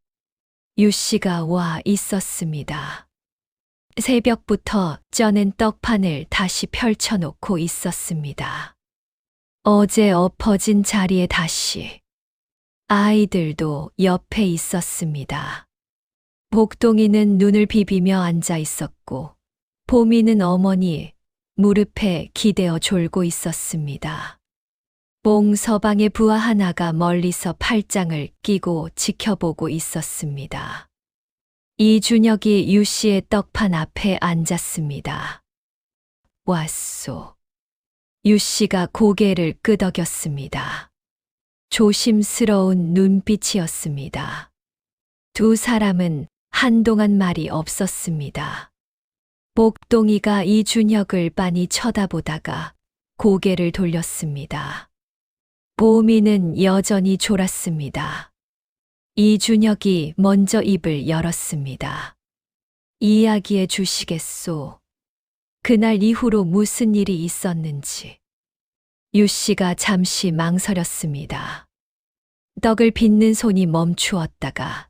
유씨가 와 있었습니다. 새벽부터 쪄낸 떡판을 다시 펼쳐놓고 있었습니다. 어제 엎어진 자리에 다시. 아이들도 옆에 있었습니다. 복동이는 눈을 비비며 앉아 있었고, 보미는 어머니 무릎에 기대어 졸고 있었습니다. 봉서방의 부하 하나가 멀리서 팔짱을 끼고 지켜보고 있었습니다. 이준혁이 유씨의 떡판 앞에 앉았습니다. 왔소. 유씨가 고개를 끄덕였습니다. 조심스러운 눈빛이었습니다. 두 사람은 한동안 말이 없었습니다. 복동이가 이준혁을 빤히 쳐다보다가 고개를 돌렸습니다. 보미는 여전히 졸았습니다. 이준혁이 먼저 입을 열었습니다. 이야기해 주시겠소. 그날 이후로 무슨 일이 있었는지. 유씨가 잠시 망설였습니다. 떡을 빚는 손이 멈추었다가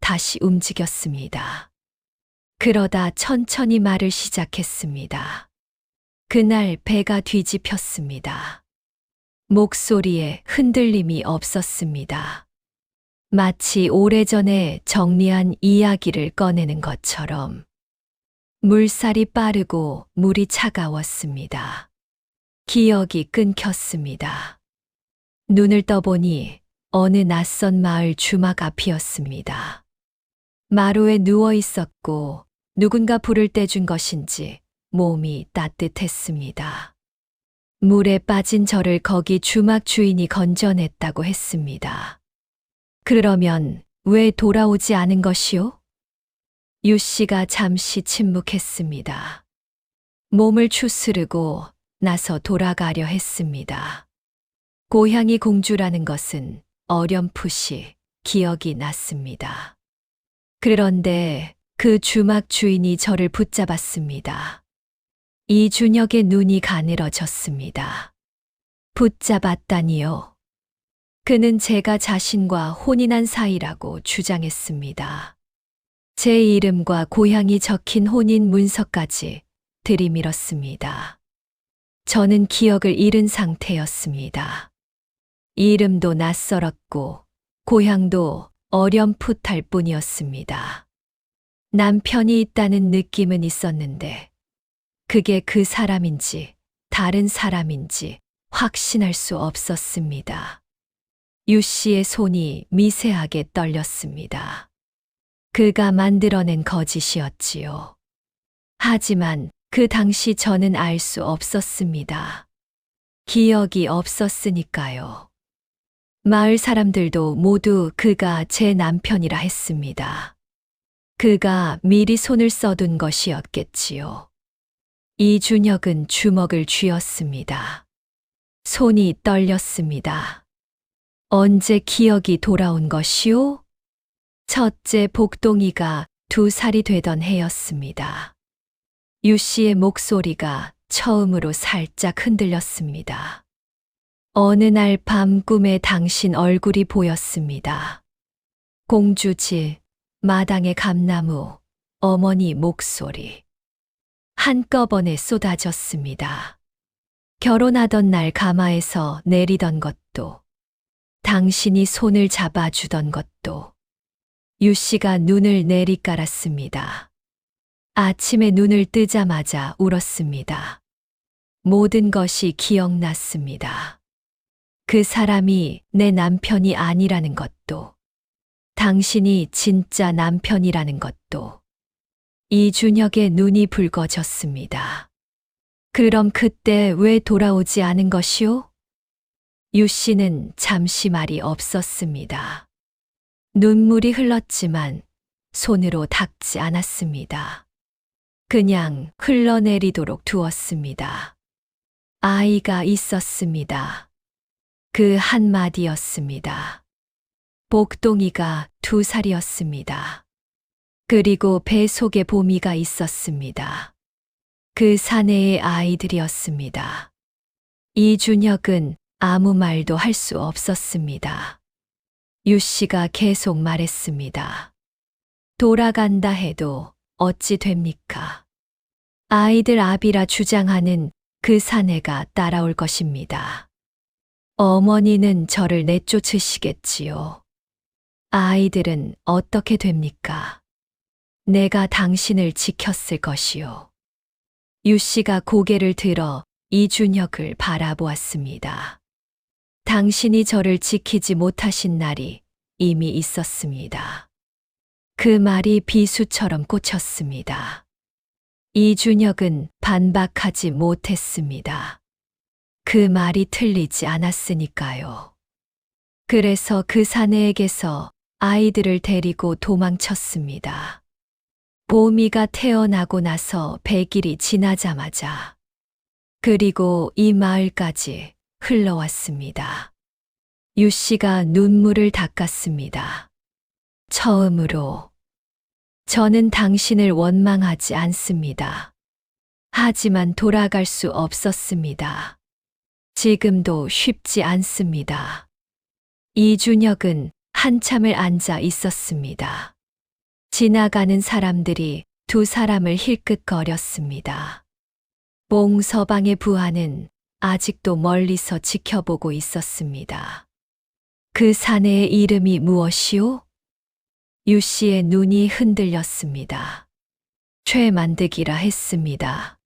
다시 움직였습니다. 그러다 천천히 말을 시작했습니다. 그날 배가 뒤집혔습니다. 목소리에 흔들림이 없었습니다. 마치 오래전에 정리한 이야기를 꺼내는 것처럼. 물살이 빠르고 물이 차가웠습니다. 기억이 끊겼습니다. 눈을 떠보니 어느 낯선 마을 주막 앞이었습니다. 마루에 누워 있었고 누군가 불을 떼준 것인지 몸이 따뜻했습니다. 물에 빠진 저를 거기 주막 주인이 건져냈다고 했습니다. 그러면 왜 돌아오지 않은 것이요? 유씨가 잠시 침묵했습니다. 몸을 추스르고 나서 돌아가려 했습니다. 고향이 공주라는 것은 어렴풋이 기억이 났습니다. 그런데 그 주막 주인이 저를 붙잡았습니다. 이준혁의 눈이 가늘어졌습니다. 붙잡았다니요. 그는 제가 자신과 혼인한 사이라고 주장했습니다. 제 이름과 고향이 적힌 혼인 문서까지 들이밀었습니다. 저는 기억을 잃은 상태였습니다. 이름도 낯설었고 고향도 어렴풋할 뿐이었습니다. 남편이 있다는 느낌은 있었는데 그게 그 사람인지 다른 사람인지 확신할 수 없었습니다. 유씨의 손이 미세하게 떨렸습니다. 그가 만들어낸 거짓이었지요. 하지만 그 당시 저는 알 수 없었습니다. 기억이 없었으니까요. 마을 사람들도 모두 그가 제 남편이라 했습니다. 그가 미리 손을 써둔 것이었겠지요. 이준혁은 주먹을 쥐었습니다. 손이 떨렸습니다. 언제 기억이 돌아온 것이오? 첫째 복동이가 2살이 되던 해였습니다. 유 씨의 목소리가 처음으로 살짝 흔들렸습니다. 어느 날 밤 꿈에 당신 얼굴이 보였습니다. 공주집, 마당의 감나무, 어머니 목소리. 한꺼번에 쏟아졌습니다. 결혼하던 날 가마에서 내리던 것도, 당신이 손을 잡아주던 것도, 유 씨가 눈을 내리깔았습니다. 아침에 눈을 뜨자마자 울었습니다. 모든 것이 기억났습니다. 그 사람이 내 남편이 아니라는 것도, 당신이 진짜 남편이라는 것도. 이준혁의 눈이 붉어졌습니다. 그럼 그때 왜 돌아오지 않은 것이오? 유 씨는 잠시 말이 없었습니다. 눈물이 흘렀지만 손으로 닦지 않았습니다. 그냥 흘러내리도록 두었습니다. 아이가 있었습니다. 그 한마디였습니다. 복동이가 2살이었습니다. 그리고 배 속에 보미가 있었습니다. 그 사내의 아이들이었습니다. 이준혁은 아무 말도 할 수 없었습니다. 유 씨가 계속 말했습니다. 돌아간다 해도 어찌 됩니까? 아이들 아비라 주장하는 그 사내가 따라올 것입니다. 어머니는 저를 내쫓으시겠지요. 아이들은 어떻게 됩니까? 내가 당신을 지켰을 것이요. 유 씨가 고개를 들어 이준혁을 바라보았습니다. 당신이 저를 지키지 못하신 날이 이미 있었습니다. 그 말이 비수처럼 꽂혔습니다. 이준혁은 반박하지 못했습니다. 그 말이 틀리지 않았으니까요. 그래서 그 사내에게서 아이들을 데리고 도망쳤습니다. 보미가 태어나고 나서 100일이 지나자마자, 그리고 이 마을까지 흘러왔습니다. 유 씨가 눈물을 닦았습니다. 처음으로. 저는 당신을 원망하지 않습니다. 하지만 돌아갈 수 없었습니다. 지금도 쉽지 않습니다. 이준혁은 한참을 앉아 있었습니다. 지나가는 사람들이 2 사람을 힐끗거렸습니다. 몽서방의 부하는 아직도 멀리서 지켜보고 있었습니다. 그 사내의 이름이 무엇이오? 유 씨의 눈이 흔들렸습니다. 최만득이라 했습니다.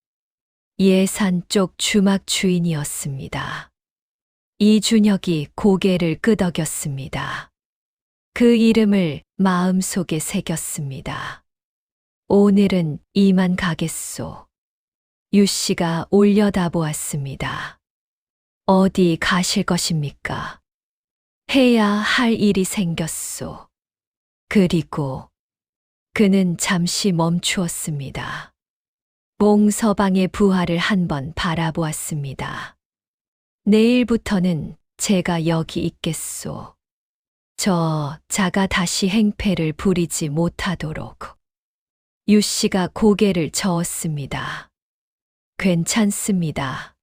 예산 쪽 주막 주인이었습니다. 이준혁이 고개를 끄덕였습니다. 그 이름을 마음속에 새겼습니다. 오늘은 이만 가겠소. 유 씨가 올려다보았습니다. 어디 가실 것입니까? 해야 할 일이 생겼소. 그리고 그는 잠시 멈추었습니다. 몽서방의 부하를 한번 바라보았습니다. 내일부터는 제가 여기 있겠소. 자가 다시 행패를 부리지 못하도록. 유 씨가 고개를 저었습니다. 괜찮습니다.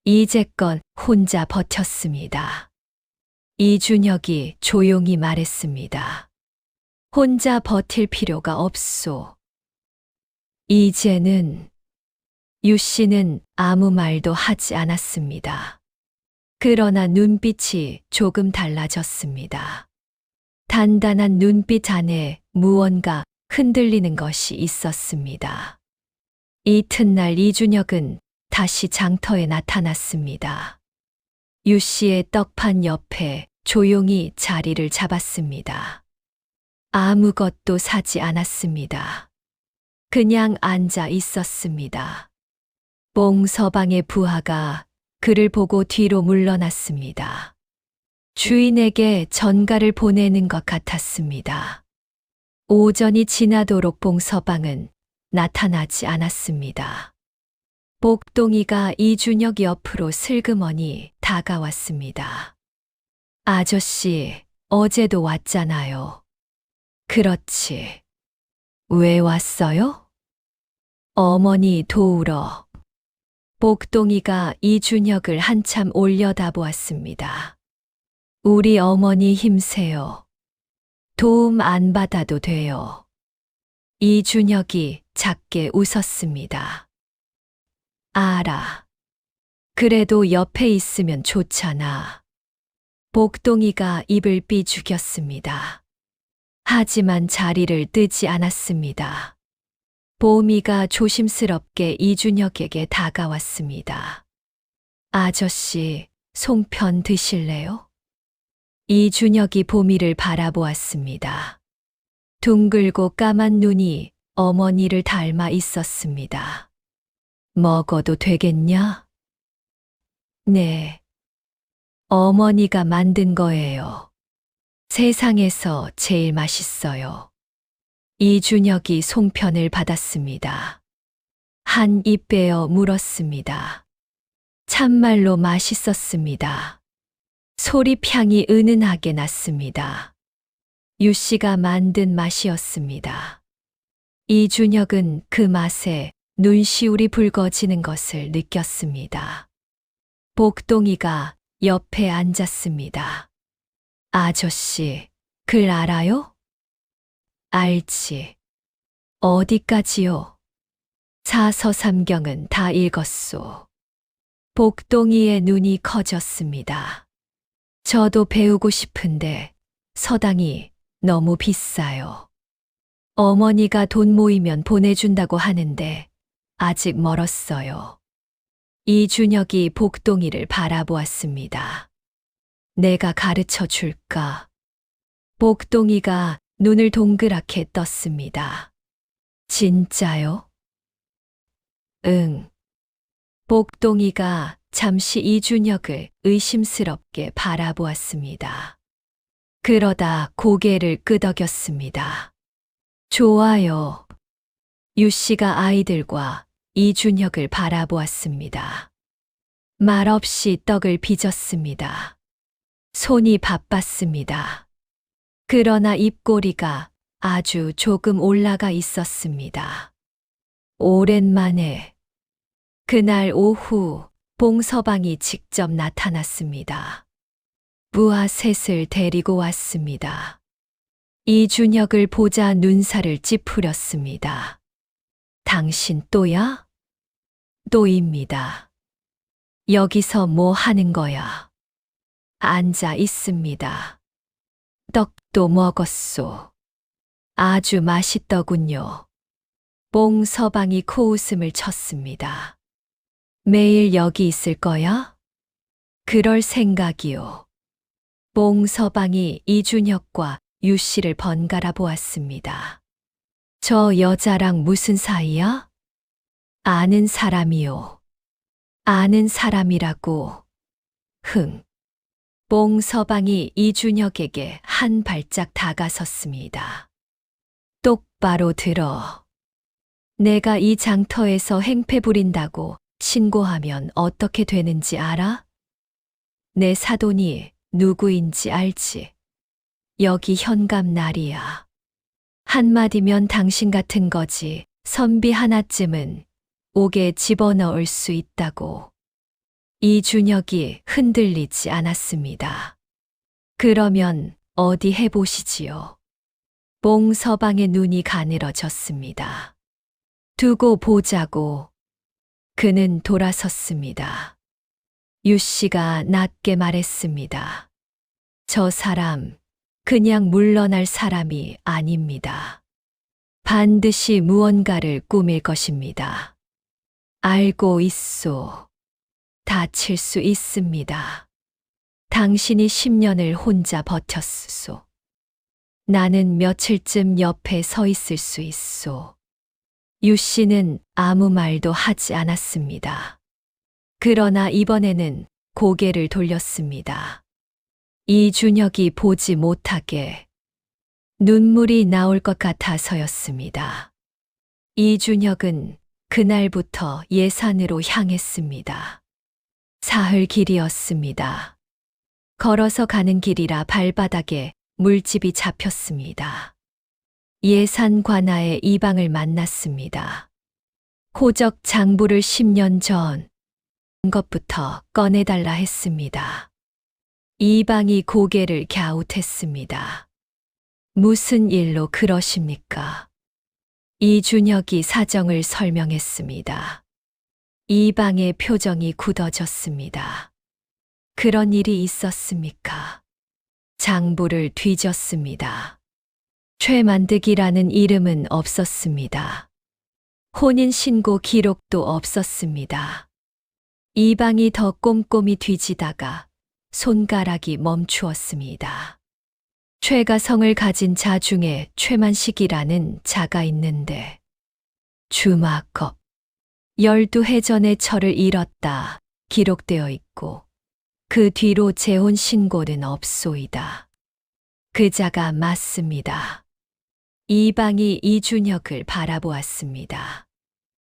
이제껏 혼자 버텼습니다. 이준혁이 조용히 말했습니다. 혼자 버틸 필요가 없소. 이제는. 유 씨는 아무 말도 하지 않았습니다. 그러나 눈빛이 조금 달라졌습니다. 단단한 눈빛 안에 무언가 흔들리는 것이 있었습니다. 이튿날 이준혁은 다시 장터에 나타났습니다. 유 씨의 떡판 옆에 조용히 자리를 잡았습니다. 아무것도 사지 않았습니다. 그냥 앉아 있었습니다. 몽서방의 부하가 그를 보고 뒤로 물러났습니다. 주인에게 전가를 보내는 것 같았습니다. 오전이 지나도록 몽서방은 나타나지 않았습니다. 복동이가 이준혁 옆으로 슬그머니 다가왔습니다. 아저씨, 어제도 왔잖아요. 그렇지. 왜 왔어요? 어머니 도우러. 복동이가 이준혁을 한참 올려다보았습니다. 우리 어머니 힘세요. 도움 안 받아도 돼요. 이준혁이 작게 웃었습니다. 알아. 그래도 옆에 있으면 좋잖아. 복동이가 입을 삐죽였습니다. 하지만 자리를 뜨지 않았습니다. 보미가 조심스럽게 이준혁에게 다가왔습니다. 아저씨, 송편 드실래요? 이준혁이 보미를 바라보았습니다. 둥글고 까만 눈이 어머니를 닮아 있었습니다. 먹어도 되겠냐? 네. 어머니가 만든 거예요. 세상에서 제일 맛있어요. 이준혁이 송편을 받았습니다. 한 입 베어 물었습니다. 참말로 맛있었습니다. 소리향이 은은하게 났습니다. 유씨가 만든 맛이었습니다. 이준혁은 그 맛에 눈시울이 붉어지는 것을 느꼈습니다. 복동이가 옆에 앉았습니다. 아저씨, 글 알아요? 알지. 어디까지요? 사서삼경은 다 읽었소. 복동이의 눈이 커졌습니다. 저도 배우고 싶은데 서당이 너무 비싸요. 어머니가 돈 모이면 보내준다고 하는데 아직 멀었어요. 이준혁이 복동이를 바라보았습니다. 내가 가르쳐 줄까? 복동이가 눈을 동그랗게 떴습니다. 진짜요? 응. 복동이가 잠시 이준혁을 의심스럽게 바라보았습니다. 그러다 고개를 끄덕였습니다. 좋아요. 유씨가 아이들과 이준혁을 바라보았습니다. 말없이 떡을 빚었습니다. 손이 바빴습니다. 그러나 입꼬리가 아주 조금 올라가 있었습니다. 오랜만에 그날 오후 봉서방이 직접 나타났습니다. 부하 셋을 데리고 왔습니다. 이준혁을 보자 눈살을 찌푸렸습니다. 당신 또야? 또입니다. 여기서 뭐 하는 거야? 앉아 있습니다. 떡도 먹었소. 아주 맛있더군요. 봉서방이 코웃음을 쳤습니다. 매일 여기 있을 거야? 그럴 생각이요. 봉서방이 이준혁과 유씨를 번갈아 보았습니다. 저 여자랑 무슨 사이야? 아는 사람이요. 아는 사람이라고. 흥. 봉서방이 이준혁에게 한 발짝 다가섰습니다. 똑바로 들어. 내가 이 장터에서 행패 부린다고 신고하면 어떻게 되는지 알아? 내 사돈이 누구인지 알지? 여기 현감 날이야. 한마디면 당신 같은 거지 선비 하나쯤은 옥에 집어넣을 수 있다고. 이준혁이 흔들리지 않았습니다. 그러면 어디 해보시지요. 봉서방의 눈이 가늘어졌습니다. 두고 보자고. 그는 돌아섰습니다. 유씨가 낮게 말했습니다. 저 사람 그냥 물러날 사람이 아닙니다. 반드시 무언가를 꾸밀 것입니다. 알고 있소. 다칠 수 있습니다. 당신이 10년을 혼자 버텼소. 나는 며칠쯤 옆에 서 있을 수 있소. 유씨는 아무 말도 하지 않았습니다. 그러나 이번에는 고개를 돌렸습니다. 이준혁이 보지 못하게 눈물이 나올 것 같아서였습니다. 이준혁은 그날부터 예산으로 향했습니다. 사흘 길이었습니다. 걸어서 가는 길이라 발바닥에 물집이 잡혔습니다. 예산 관아의 이방을 만났습니다. 호적 장부를 10년 전 것부터 꺼내달라 했습니다. 이방이 고개를 갸웃했습니다. 무슨 일로 그러십니까? 이준혁이 사정을 설명했습니다. 이방의 표정이 굳어졌습니다. 그런 일이 있었습니까? 장부를 뒤졌습니다. 최만득이라는 이름은 없었습니다. 혼인신고 기록도 없었습니다. 이방이 더 꼼꼼히 뒤지다가 손가락이 멈추었습니다. 최가 성을 가진 자 중에 최만식이라는 자가 있는데 주마컵 12해 전에 처를 잃었다 기록되어 있고 그 뒤로 재혼 신고는 없소이다. 그 자가 맞습니다. 이방이 이준혁을 바라보았습니다.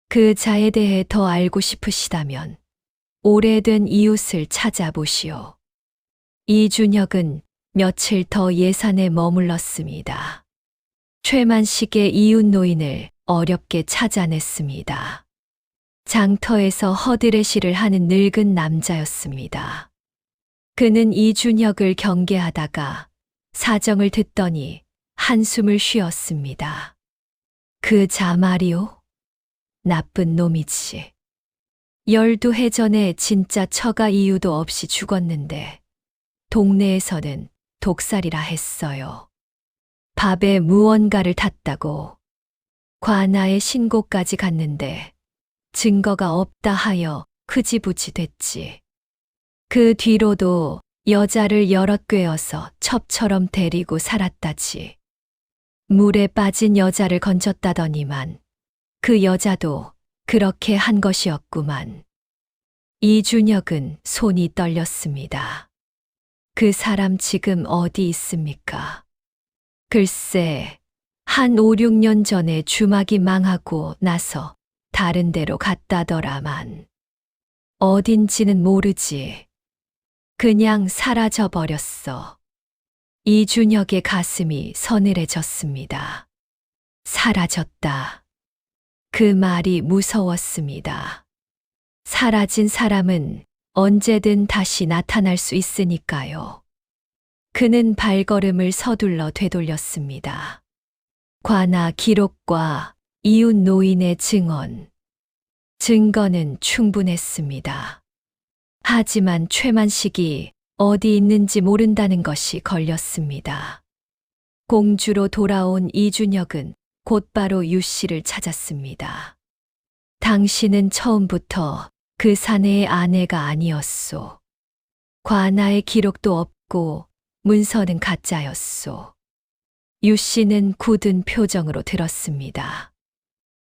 그 자에 대해 더 알고 싶으시다면 오래된 이웃을 찾아보시오. 이준혁은 며칠 더 예산에 머물렀습니다. 최만식의 이웃 노인을 어렵게 찾아냈습니다. 장터에서 허드레시를 하는 늙은 남자였습니다. 그는 이준혁을 경계하다가 사정을 듣더니 한숨을 쉬었습니다. 그 자 말이오? 나쁜 놈이지. 12해 전에 진짜 처가 이유도 없이 죽었는데 동네에서는 독살이라 했어요. 밥에 무언가를 탔다고 관아에 신고까지 갔는데 증거가 없다 하여 흐지부지 됐지. 그 뒤로도 여자를 여럿 꿰어서 첩처럼 데리고 살았다지. 물에 빠진 여자를 건졌다더니만 그 여자도 그렇게 한 것이었구만. 이준혁은 손이 떨렸습니다. 그 사람 지금 어디 있습니까? 글쎄, 한 5, 6년 전에 주막이 망하고 나서 다른 데로 갔다더라만. 어딘지는 모르지. 그냥 사라져 버렸어. 이준혁의 가슴이 서늘해졌습니다. 사라졌다. 그 말이 무서웠습니다. 사라진 사람은 언제든 다시 나타날 수 있으니까요. 그는 발걸음을 서둘러 되돌렸습니다. 관아 기록과 이웃 노인의 증언, 증거는 충분했습니다. 하지만 최만식이 어디 있는지 모른다는 것이 걸렸습니다. 공주로 돌아온 이준혁은 곧바로 유 씨를 찾았습니다. 당신은 처음부터 그 사내의 아내가 아니었소. 관아의 기록도 없고 문서는 가짜였소. 유 씨는 굳은 표정으로 들었습니다.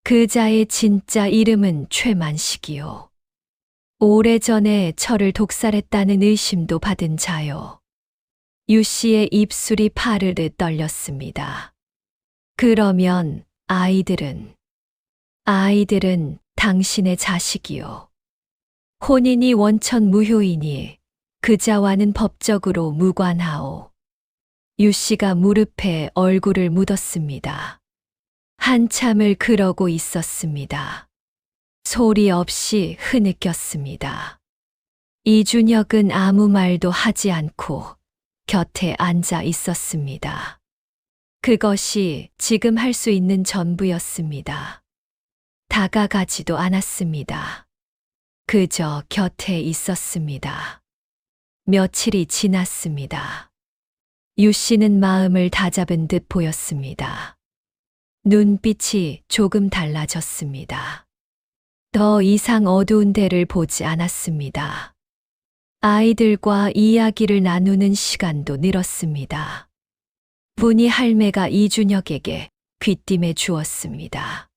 그 자의 진짜 이름은 최만식이요. 오래전에 저를 독살했다는 의심도 받은 자요. 유 씨의 입술이 파르르 떨렸습니다. 그러면 아이들은 당신의 자식이요. 혼인이 원천 무효이니 그자와는 법적으로 무관하오. 유 씨가 무릎에 얼굴을 묻었습니다. 한참을 그러고 있었습니다. 소리 없이 흐느꼈습니다. 이준혁은 아무 말도 하지 않고 곁에 앉아 있었습니다. 그것이 지금 할 수 있는 전부였습니다. 다가가지도 않았습니다. 그저 곁에 있었습니다. 며칠이 지났습니다. 유 씨는 마음을 다잡은 듯 보였습니다. 눈빛이 조금 달라졌습니다. 더 이상 어두운 데를 보지 않았습니다. 아이들과 이야기를 나누는 시간도 늘었습니다. 분이 할매가 이준혁에게 귀띔해 주었습니다.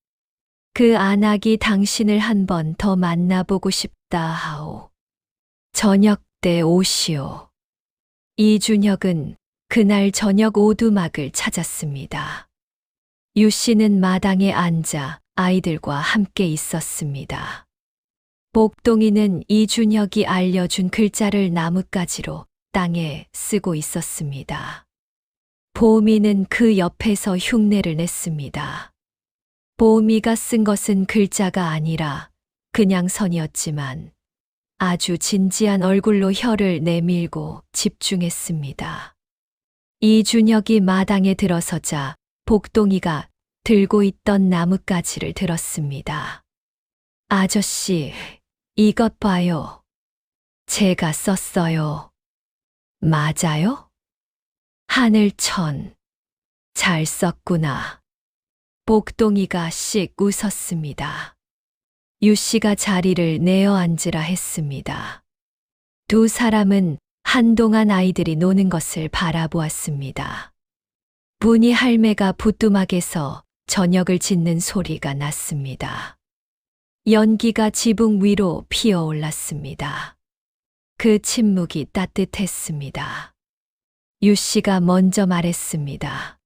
그 안악이 당신을 한 번 더 만나보고 싶다 하오. 저녁 때 오시오. 이준혁은 그날 저녁 오두막을 찾았습니다. 유 씨는 마당에 앉아 아이들과 함께 있었습니다. 복동이는 이준혁이 알려준 글자를 나뭇가지로 땅에 쓰고 있었습니다. 보미는 그 옆에서 흉내를 냈습니다. 보미가 쓴 것은 글자가 아니라 그냥 선이었지만 아주 진지한 얼굴로 혀를 내밀고 집중했습니다. 이준혁이 마당에 들어서자 복동이가 들고 있던 나뭇가지를 들었습니다. 아저씨, 이것 봐요. 제가 썼어요. 맞아요? 하늘천. 잘 썼구나. 복동이가 씩 웃었습니다. 유씨가 자리를 내어 앉으라 했습니다. 두 사람은 한동안 아이들이 노는 것을 바라보았습니다. 분이 할매가 부뚜막에서 저녁을 짓는 소리가 났습니다. 연기가 지붕 위로 피어올랐습니다. 그 침묵이 따뜻했습니다. 유씨가 먼저 말했습니다.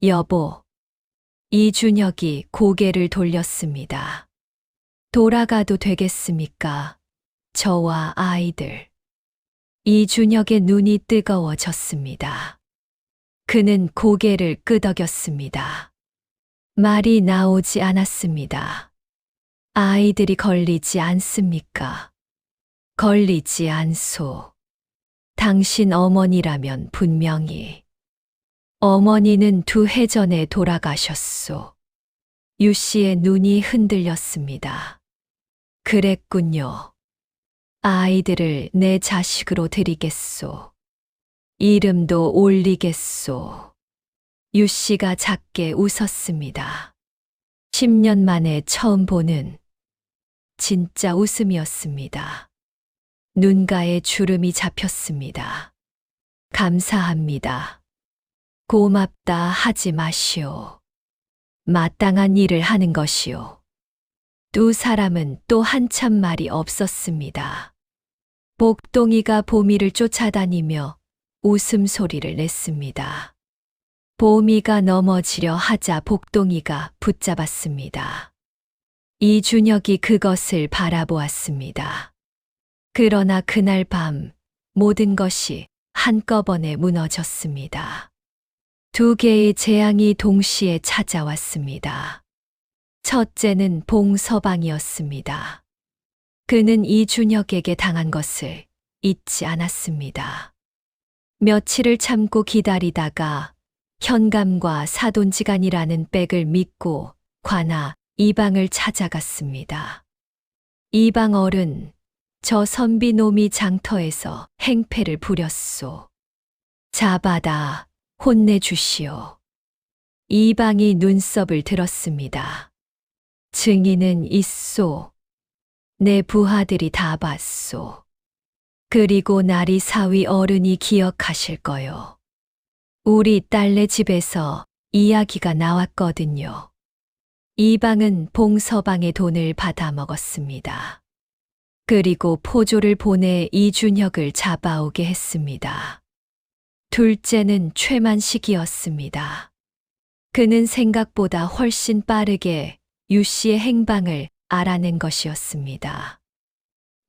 여보. 이준혁이 고개를 돌렸습니다. 돌아가도 되겠습니까? 저와 아이들. 이준혁의 눈이 뜨거워졌습니다. 그는 고개를 끄덕였습니다. 말이 나오지 않았습니다. 아이들이 걸리지 않습니까? 걸리지 않소. 당신 어머니라면 분명히. 어머니는 2해 전에 돌아가셨소. 유씨의 눈이 흔들렸습니다. 그랬군요. 아이들을 내 자식으로 드리겠소. 이름도 올리겠소. 유씨가 작게 웃었습니다. 10년 만에 처음 보는 진짜 웃음이었습니다. 눈가에 주름이 잡혔습니다. 감사합니다. 고맙다 하지 마시오. 마땅한 일을 하는 것이오. 두 사람은 또 한참 말이 없었습니다. 복동이가 보미를 쫓아다니며 웃음소리를 냈습니다. 보미가 넘어지려 하자 복동이가 붙잡았습니다. 이준혁이 그것을 바라보았습니다. 그러나 그날 밤 모든 것이 한꺼번에 무너졌습니다. 2개의 재앙이 동시에 찾아왔습니다. 첫째는 봉서방이었습니다. 그는 이준혁에게 당한 것을 잊지 않았습니다. 며칠을 참고 기다리다가 현감과 사돈지간이라는 백을 믿고 관아 이방을 찾아갔습니다. 이방 어른, 저 선비놈이 장터에서 행패를 부렸소. 잡아다 혼내주시오. 이방이 눈썹을 들었습니다. 증인은 있소. 내 부하들이 다 봤소. 그리고 나리 사위 어른이 기억하실 거요. 우리 딸네 집에서 이야기가 나왔거든요. 이방은 봉서방의 돈을 받아 먹었습니다. 그리고 포조를 보내 이준혁을 잡아오게 했습니다. 둘째는 최만식이었습니다. 그는 생각보다 훨씬 빠르게 유씨의 행방을 알아낸 것이었습니다.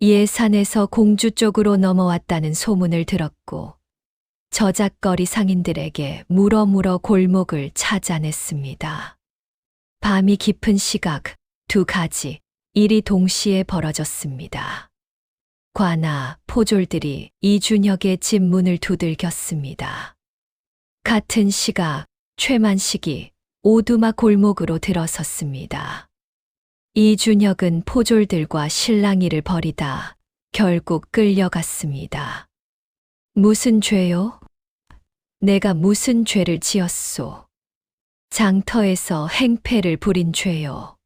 예산에서 공주 쪽으로 넘어왔다는 소문을 들었고 저작거리 상인들에게 물어물어 골목을 찾아냈습니다. 밤이 깊은 시각 2가지 일이 동시에 벌어졌습니다. 관아, 포졸들이 이준혁의 집 문을 두들겼습니다. 같은 시각 최만식이 오두막 골목으로 들어섰습니다. 이준혁은 포졸들과 실랑이를 벌이다 결국 끌려갔습니다. 무슨 죄요? 내가 무슨 죄를 지었소? 장터에서 행패를 부린 죄요.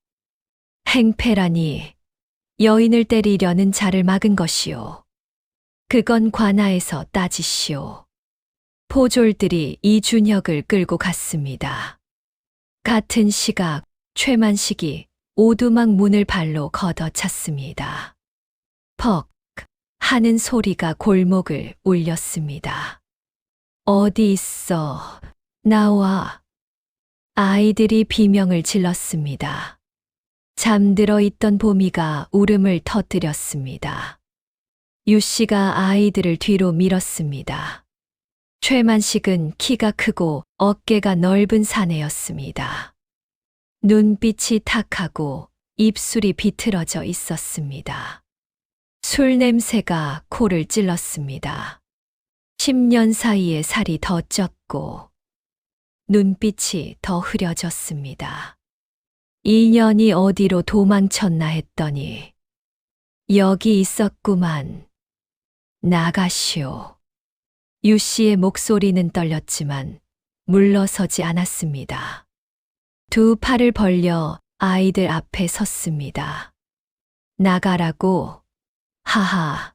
행패라니 여인을 때리려는 자를 막은 것이요. 그건 관아에서 따지시오. 포졸들이 이준혁을 끌고 갔습니다. 같은 시각 최만식이 오두막 문을 발로 걷어찼습니다. 퍽 하는 소리가 골목을 울렸습니다. 어디 있어? 나와. 아이들이 비명을 질렀습니다. 잠들어 있던 보미가 울음을 터뜨렸습니다. 유 씨가 아이들을 뒤로 밀었습니다. 최만식은 키가 크고 어깨가 넓은 사내였습니다. 눈빛이 탁하고 입술이 비틀어져 있었습니다. 술 냄새가 코를 찔렀습니다. 10년 사이에 살이 더 쪘고 눈빛이 더 흐려졌습니다. 2년이 어디로 도망쳤나 했더니 여기 있었구만. 나가시오. 유 씨의 목소리는 떨렸지만 물러서지 않았습니다. 두 팔을 벌려 아이들 앞에 섰습니다. 나가라고? 하하,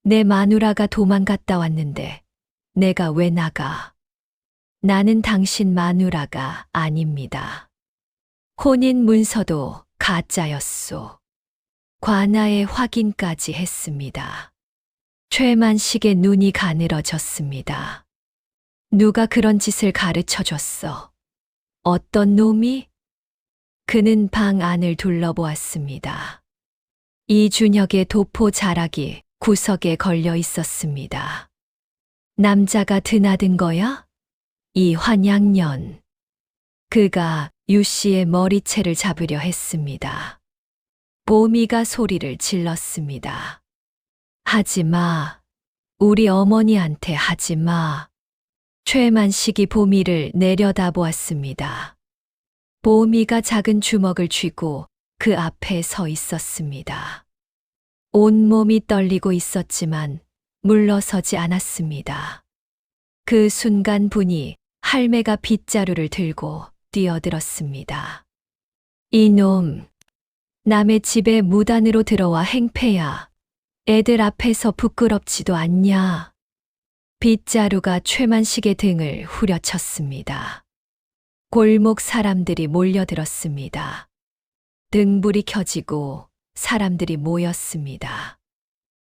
내 마누라가 도망갔다 왔는데 내가 왜 나가? 나는 당신 마누라가 아닙니다. 혼인 문서도 가짜였소. 관아에 확인까지 했습니다. 최만식의 눈이 가늘어졌습니다. 누가 그런 짓을 가르쳐 줬어? 어떤 놈이? 그는 방 안을 둘러보았습니다. 이준혁의 도포 자락이 구석에 걸려 있었습니다. 남자가 드나든 거야? 이 환양년. 그가 유 씨의 머리채를 잡으려 했습니다. 보미가 소리를 질렀습니다. 하지 마. 우리 어머니한테 하지 마. 최만식이 보미를 내려다보았습니다. 보미가 작은 주먹을 쥐고 그 앞에 서 있었습니다. 온몸이 떨리고 있었지만 물러서지 않았습니다. 그 순간 분이 할매가 빗자루를 들고 뛰어들었습니다. 이놈, 남의 집에 무단으로 들어와 행패야. 애들 앞에서 부끄럽지도 않냐. 빗자루가 최만식의 등을 후려쳤습니다. 골목 사람들이 몰려들었습니다. 등불이 켜지고 사람들이 모였습니다.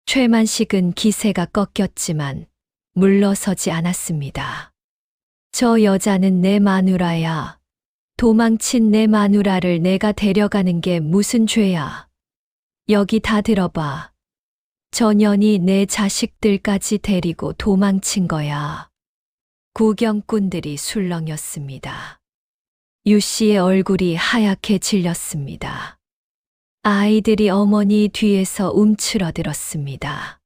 최만식은 기세가 꺾였지만 물러서지 않았습니다. 저 여자는 내 마누라야. 도망친 내 마누라를 내가 데려가는 게 무슨 죄야. 여기 다 들어봐. 저 년이 내 자식들까지 데리고 도망친 거야. 구경꾼들이 술렁였습니다. 유 씨의 얼굴이 하얗게 질렸습니다. 아이들이 어머니 뒤에서 움츠러들었습니다.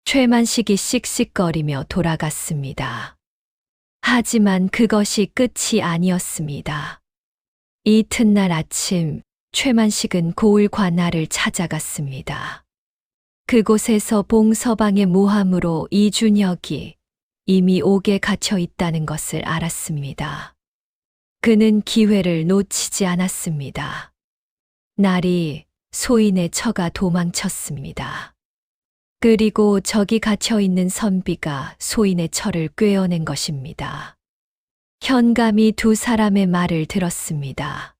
최만식이 씩씩거리며 돌아갔습니다. 하지만 그것이 끝이 아니었습니다. 이튿날 아침 최만식은 고을 관아를 찾아갔습니다. 그곳에서 봉서방의 모함으로 이준혁이 이미 옥에 갇혀 있다는 것을 알았습니다. 그는 기회를 놓치지 않았습니다. 날이 소인의 처가 도망쳤습니다. 그리고 저기 갇혀 있는 선비가 소인의 처를 꿰어낸 것입니다. 현감이 두 사람의 말을 들었습니다.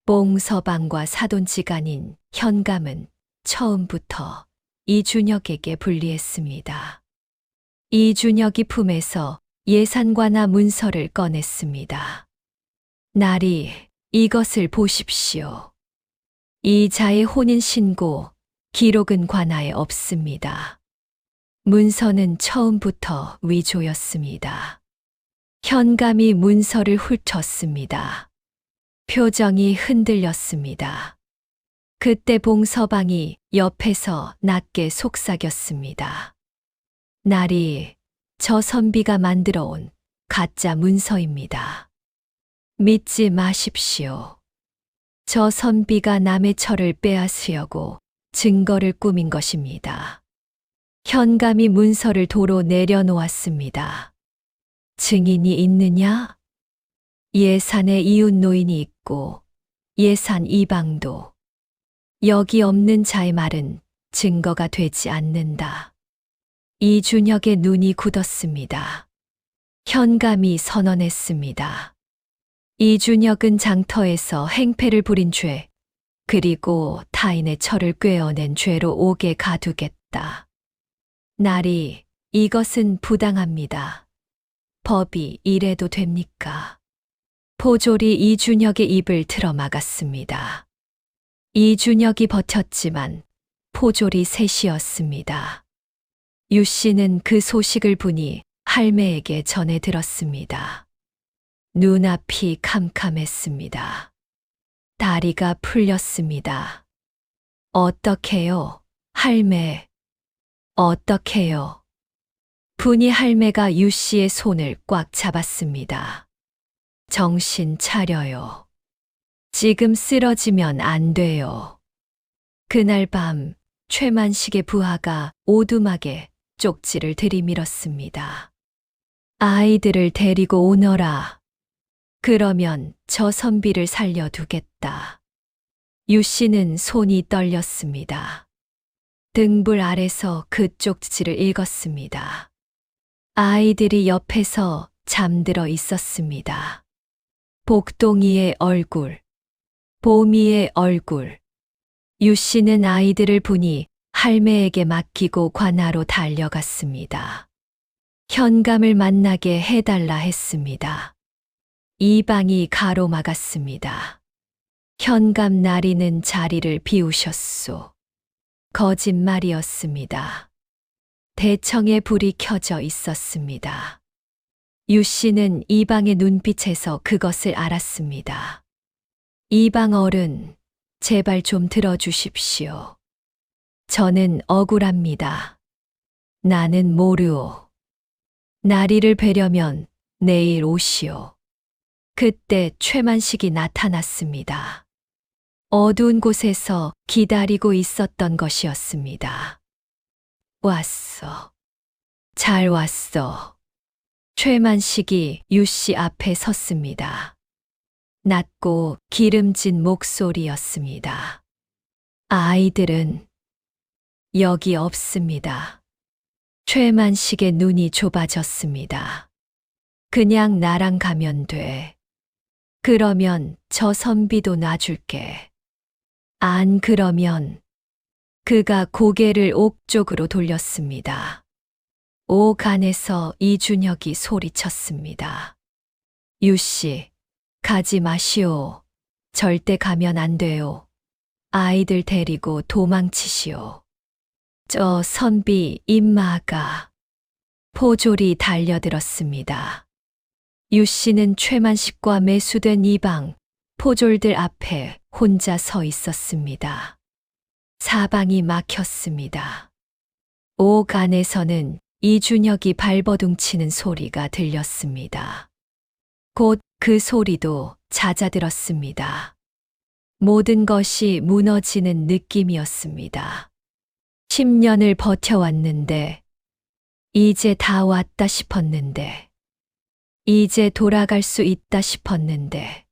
봉서방과 사돈지간인 현감은 처음부터 이준혁에게 불리했습니다. 이준혁이 품에서 예산관아 문서를 꺼냈습니다. 나리, 이것을 보십시오. 이 자의 혼인 신고 기록은 관아에 없습니다. 문서는 처음부터 위조였습니다. 현감이 문서를 훑었습니다. 표정이 흔들렸습니다. 그때 봉서방이 옆에서 낮게 속삭였습니다. 나리, 저 선비가 만들어 온 가짜 문서입니다. 믿지 마십시오. 저 선비가 남의 처를 빼앗으려고 증거를 꾸민 것입니다. 현감이 문서를 도로 내려놓았습니다. 증인이 있느냐? 예산에 이웃 노인이 있고 예산 이방도. 여기 없는 자의 말은 증거가 되지 않는다. 이준혁의 눈이 굳었습니다. 현감이 선언했습니다. 이준혁은 장터에서 행패를 부린 죄, 그리고 타인의 처를 꿰어낸 죄로 옥에 가두겠다. 나리, 이것은 부당합니다. 법이 이래도 됩니까? 포졸이 이준혁의 입을 틀어막았습니다. 이준혁이 버텼지만 포졸이 셋이었습니다. 유 씨는 그 소식을 분이 할매에게 전해 들었습니다. 눈앞이 캄캄했습니다. 다리가 풀렸습니다. 어떡해요, 할매? 어떡해요? 분이 할매가 유 씨의 손을 꽉 잡았습니다. 정신 차려요. 지금 쓰러지면 안 돼요. 그날 밤 최만식의 부하가 오두막에 쪽지를 들이밀었습니다. 아이들을 데리고 오너라. 그러면 저 선비를 살려두겠다. 유 씨는 손이 떨렸습니다. 등불 아래서 그 쪽지를 읽었습니다. 아이들이 옆에서 잠들어 있었습니다. 복동이의 얼굴, 보미의 얼굴. 유 씨는 아이들을 보니 할매에게 맡기고 관하로 달려갔습니다. 현감을 만나게 해달라 했습니다. 이방이 가로막았습니다. 현감 나리는 자리를 비우셨소. 거짓말이었습니다. 대청에 불이 켜져 있었습니다. 유 씨는 이방의 눈빛에서 그것을 알았습니다. 이방 어른, 제발 좀 들어주십시오. 저는 억울합니다. 나는 모르오. 나리를 뵈려면 내일 오시오. 그때 최만식이 나타났습니다. 어두운 곳에서 기다리고 있었던 것이었습니다. 왔어. 잘 왔어. 최만식이 유 씨 앞에 섰습니다. 낮고 기름진 목소리였습니다. 아이들은 여기 없습니다. 최만식의 눈이 좁아졌습니다. 그냥 나랑 가면 돼. 그러면 저 선비도 놔줄게. 안 그러면 그가 고개를 옥 쪽으로 돌렸습니다. 옥 안에서 이준혁이 소리쳤습니다. 유 씨, 가지 마시오. 절대 가면 안 돼요. 아이들 데리고 도망치시오. 저 선비 임마가. 포졸이 달려들었습니다. 유 씨는 최만식과 매수된 이방, 포졸들 앞에 혼자 서 있었습니다. 사방이 막혔습니다. 옥 안에서는 이준혁이 발버둥치는 소리가 들렸습니다. 곧 그 소리도 잦아들었습니다. 모든 것이 무너지는 느낌이었습니다. 10년을 버텨왔는데, 이제 다 왔다 싶었는데, 이제 돌아갈 수 있다 싶었는데,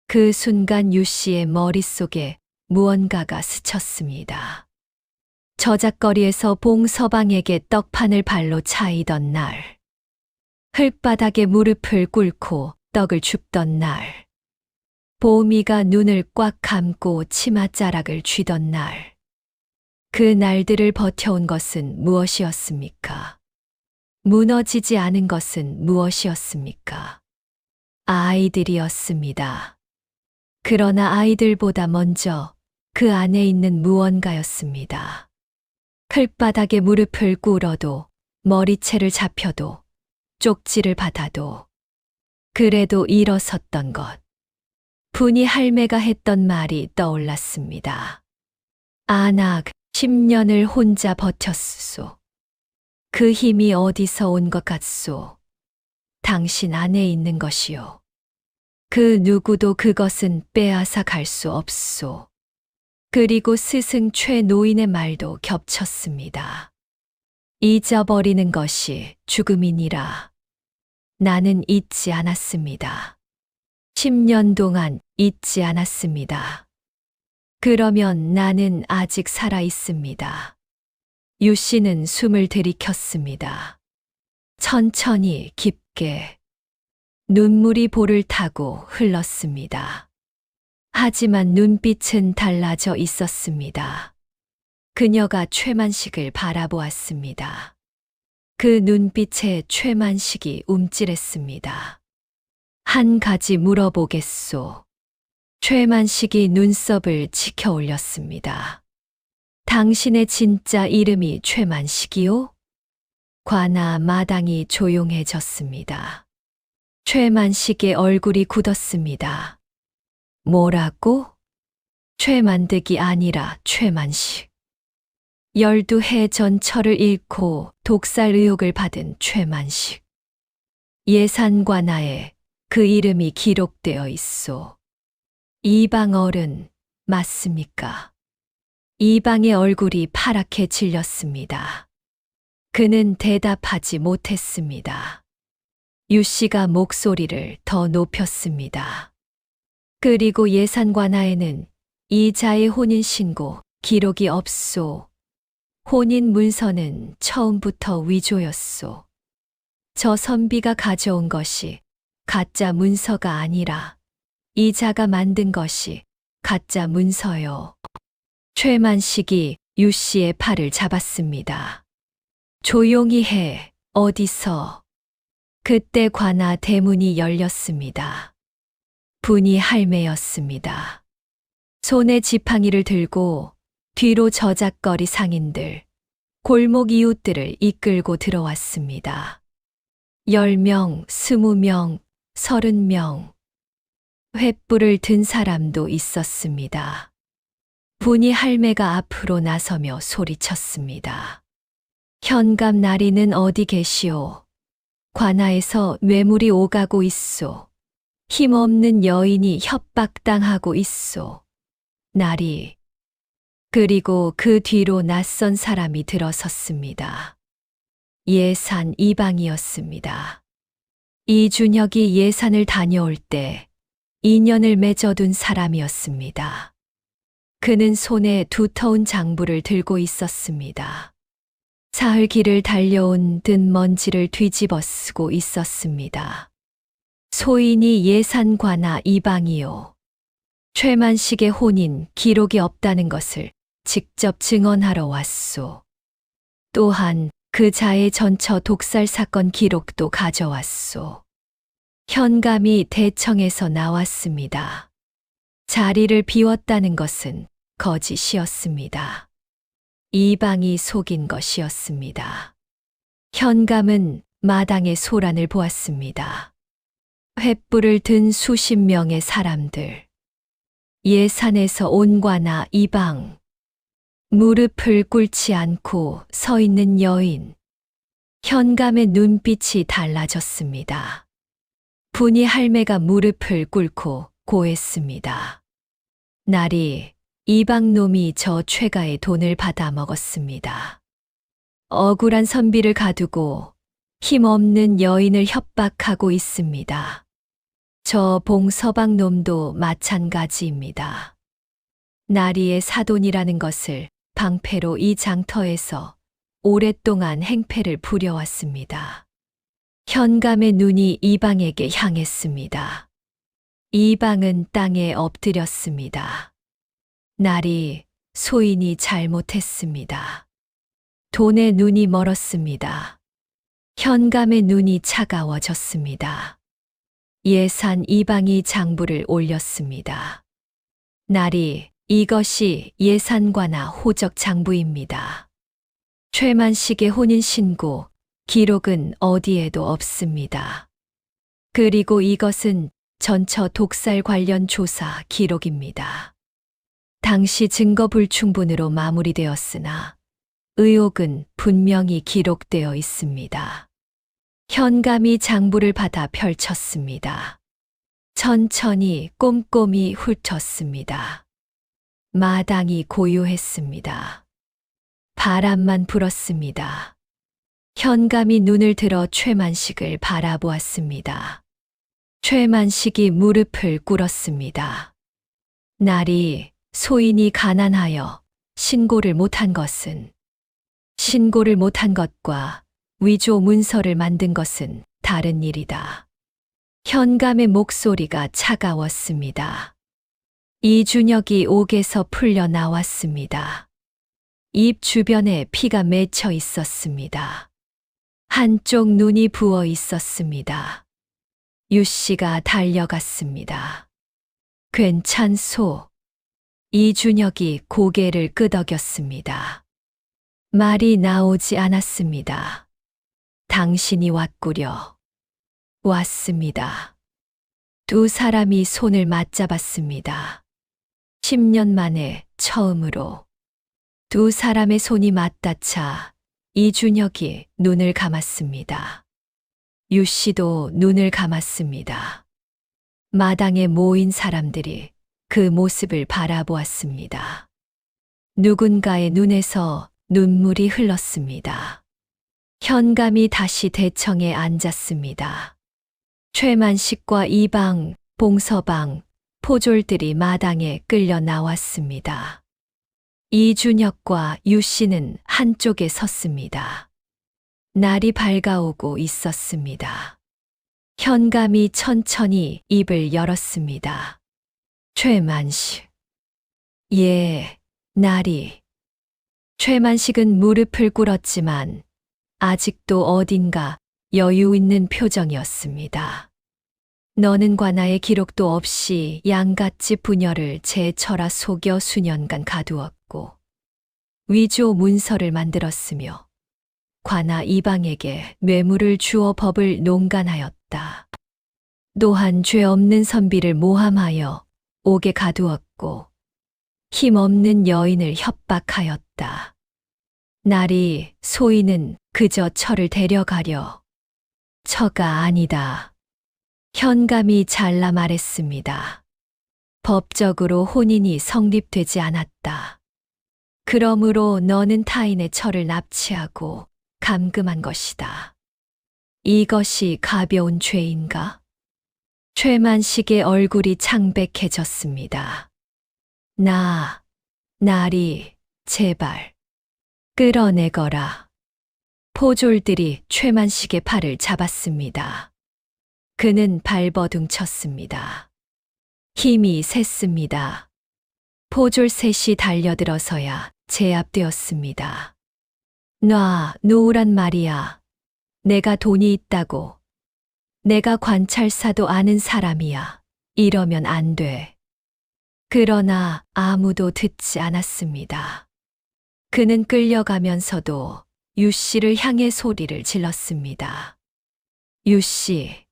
그 순간 유 씨의 머릿속에 무언가가 스쳤습니다. 저작거리에서 봉서방에게 떡판을 발로 차이던 날, 흙바닥에 무릎을 꿇고 떡을 줍던 날, 보미가 눈을 꽉 감고 치맛자락을 쥐던 날, 그 날들을 버텨온 것은 무엇이었습니까? 무너지지 않은 것은 무엇이었습니까? 아이들이었습니다. 그러나 아이들보다 먼저 그 안에 있는 무언가였습니다. 흙바닥에 무릎을 꿇어도, 머리채를 잡혀도, 쪽지를 받아도, 그래도 일어섰던 것. 분이 할매가 했던 말이 떠올랐습니다. 아낙, 10년을 혼자 버텼소. 그 힘이 어디서 온 것 같소? 당신 안에 있는 것이요. 그 누구도 그것은 빼앗아 갈 수 없소. 그리고 스승 최 노인의 말도 겹쳤습니다. 잊어버리는 것이 죽음이니라. 나는 잊지 않았습니다. 10년 동안 잊지 않았습니다. 그러면 나는 아직 살아 있습니다. 유 씨는 숨을 들이켰습니다. 천천히 깊게 눈물이 볼을 타고 흘렀습니다. 하지만 눈빛은 달라져 있었습니다. 그녀가 최만식을 바라보았습니다. 그 눈빛에 최만식이 움찔했습니다. 한 가지 물어보겠소. 최만식이 눈썹을 치켜 올렸습니다. 당신의 진짜 이름이 최만식이요? 관아 마당이 조용해졌습니다. 최만식의 얼굴이 굳었습니다. 뭐라고? 최만득이 아니라 최만식. 12해 전 철을 잃고 독살 의혹을 받은 최만식. 예산관아에 그 이름이 기록되어 있소. 이방 어른, 맞습니까? 이방의 얼굴이 파랗게 질렸습니다. 그는 대답하지 못했습니다. 유 씨가 목소리를 더 높였습니다. 그리고 예산관아에는 이자의 혼인신고 기록이 없소. 혼인 문서는 처음부터 위조였소. 저 선비가 가져온 것이 가짜 문서가 아니라 이자가 만든 것이 가짜 문서요. 최만식이 유 씨의 팔을 잡았습니다. 조용히 해, 어디서? 그때 관아 대문이 열렸습니다. 분이 할매였습니다. 손에 지팡이를 들고 뒤로 저작거리 상인들, 골목 이웃들을 이끌고 들어왔습니다. 10명, 20명, 30명. 횃불을 든 사람도 있었습니다. 분이 할매가 앞으로 나서며 소리쳤습니다. 현감 나리는 어디 계시오? 관아에서 뇌물이 오가고 있소. 힘없는 여인이 협박당하고 있소. 나리. 그리고 그 뒤로 낯선 사람이 들어섰습니다. 예산 이방이었습니다. 이준혁이 예산을 다녀올 때 인연을 맺어둔 사람이었습니다. 그는 손에 두터운 장부를 들고 있었습니다. 사흘 길을 달려온 든 먼지를 뒤집어 쓰고 있었습니다. 소인이 예산관아 이방이요. 최만식의 혼인 기록이 없다는 것을 직접 증언하러 왔소. 또한 그 자의 전처 독살 사건 기록도 가져왔소. 현감이 대청에서 나왔습니다. 자리를 비웠다는 것은 거짓이었습니다. 이방이 속인 것이었습니다. 현감은 마당의 소란을 보았습니다. 횃불을 든 수십 명의 사람들. 예산에서 온 관아 이방. 무릎을 꿇지 않고 서 있는 여인. 현감의 눈빛이 달라졌습니다. 분이 할매가 무릎을 꿇고 고했습니다. 나리, 이방놈이 저 최가의 돈을 받아 먹었습니다. 억울한 선비를 가두고 힘없는 여인을 협박하고 있습니다. 저 봉서방놈도 마찬가지입니다. 나리의 사돈이라는 것을 방패로 이 장터에서 오랫동안 행패를 부려왔습니다. 현감의 눈이 이방에게 향했습니다. 이방은 땅에 엎드렸습니다. 나리, 소인이 잘못했습니다. 돈에 눈이 멀었습니다. 현감의 눈이 차가워졌습니다. 예산 이방이 장부를 올렸습니다. 나리, 이것이 예산관아 호적 장부입니다. 최만식의 혼인신고, 기록은 어디에도 없습니다. 그리고 이것은 전처 독살 관련 조사 기록입니다. 당시 증거 불충분으로 마무리되었으나 의혹은 분명히 기록되어 있습니다. 현감이 장부를 받아 펼쳤습니다. 천천히 꼼꼼히 훑었습니다. 마당이 고요했습니다. 바람만 불었습니다. 현감이 눈을 들어 최만식을 바라보았습니다. 최만식이 무릎을 꿇었습니다. 나리, 소인이 가난하여 신고를 못한 것은, 신고를 못한 것과 위조 문서를 만든 것은 다른 일이다. 현감의 목소리가 차가웠습니다. 이준혁이 옥에서 풀려 나왔습니다. 입 주변에 피가 맺혀 있었습니다. 한쪽 눈이 부어 있었습니다. 유 씨가 달려갔습니다. 괜찮소? 이준혁이 고개를 끄덕였습니다. 말이 나오지 않았습니다. 당신이 왔구려. 왔습니다. 두 사람이 손을 맞잡았습니다. 10년 만에 처음으로 두 사람의 손이 맞닿자 이준혁이 눈을 감았습니다. 유 씨도 눈을 감았습니다. 마당에 모인 사람들이 그 모습을 바라보았습니다. 누군가의 눈에서 눈물이 흘렀습니다. 현감이 다시 대청에 앉았습니다. 최만식과 이방, 봉서방, 포졸들이 마당에 끌려 나왔습니다. 이준혁과 유 씨는 한쪽에 섰습니다. 날이 밝아오고 있었습니다. 현감이 천천히 입을 열었습니다. 최만식. 예, 날이. 최만식은 무릎을 꿇었지만 아직도 어딘가 여유 있는 표정이었습니다. 너는 관아의 기록도 없이 양갓집 부녀를 제 처라 속여 수년간 가두었고 위조 문서를 만들었으며 관아 이방에게 뇌물을 주어 법을 농간하였다. 또한 죄 없는 선비를 모함하여 옥에 가두었고 힘없는 여인을 협박하였다. 날이 소인은 그저 처를 데려가려. 처가 아니다. 현감이 잘라 말했습니다. 법적으로 혼인이 성립되지 않았다. 그러므로 너는 타인의 처를 납치하고 감금한 것이다. 이것이 가벼운 죄인가? 최만식의 얼굴이 창백해졌습니다. 날이, 제발, 끌어내거라. 포졸들이 최만식의 팔을 잡았습니다. 그는 발버둥 쳤습니다. 힘이 셌습니다. 포졸 셋이 달려들어서야 제압되었습니다. 놓으란 말이야. 내가 돈이 있다고. 내가 관찰사도 아는 사람이야. 이러면 안 돼. 그러나 아무도 듣지 않았습니다. 그는 끌려가면서도 유 씨를 향해 소리를 질렀습니다. 유 씨,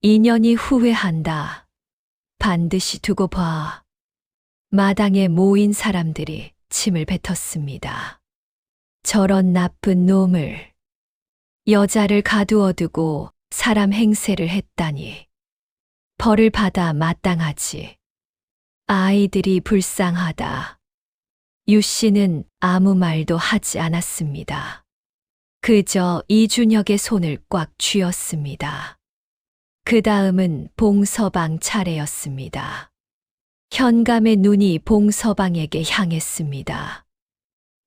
2년이 후회한다. 반드시 두고 봐. 마당에 모인 사람들이 침을 뱉었습니다. 저런 나쁜 놈을. 여자를 가두어두고 사람 행세를 했다니. 벌을 받아 마땅하지. 아이들이 불쌍하다. 유 씨는 아무 말도 하지 않았습니다. 그저 이준혁의 손을 꽉 쥐었습니다. 그 다음은 봉서방 차례였습니다. 현감의 눈이 봉서방에게 향했습니다.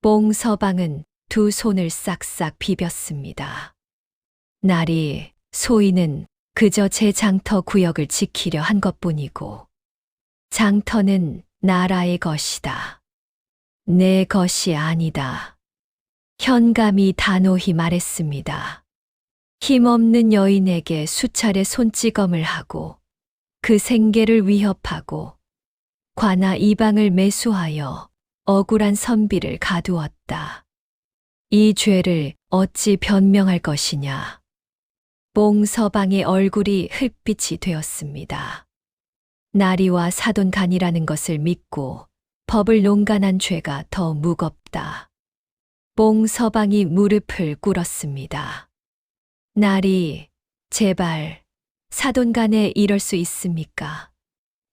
봉서방은 두 손을 싹싹 비볐습니다. 날이, 소인은 그저 제 장터 구역을 지키려 한 것뿐이고 장터는 나라의 것이다. 내 것이 아니다. 현감이 단호히 말했습니다. 힘없는 여인에게 수차례 손찌검을 하고 그 생계를 위협하고 관아 이방을 매수하여 억울한 선비를 가두었다. 이 죄를 어찌 변명할 것이냐. 봉서방의 얼굴이 흙빛이 되었습니다. 나리와 사돈간이라는 것을 믿고 법을 농간한 죄가 더 무겁다. 봉서방이 무릎을 꿇었습니다. 나리, 제발, 사돈간에 이럴 수 있습니까?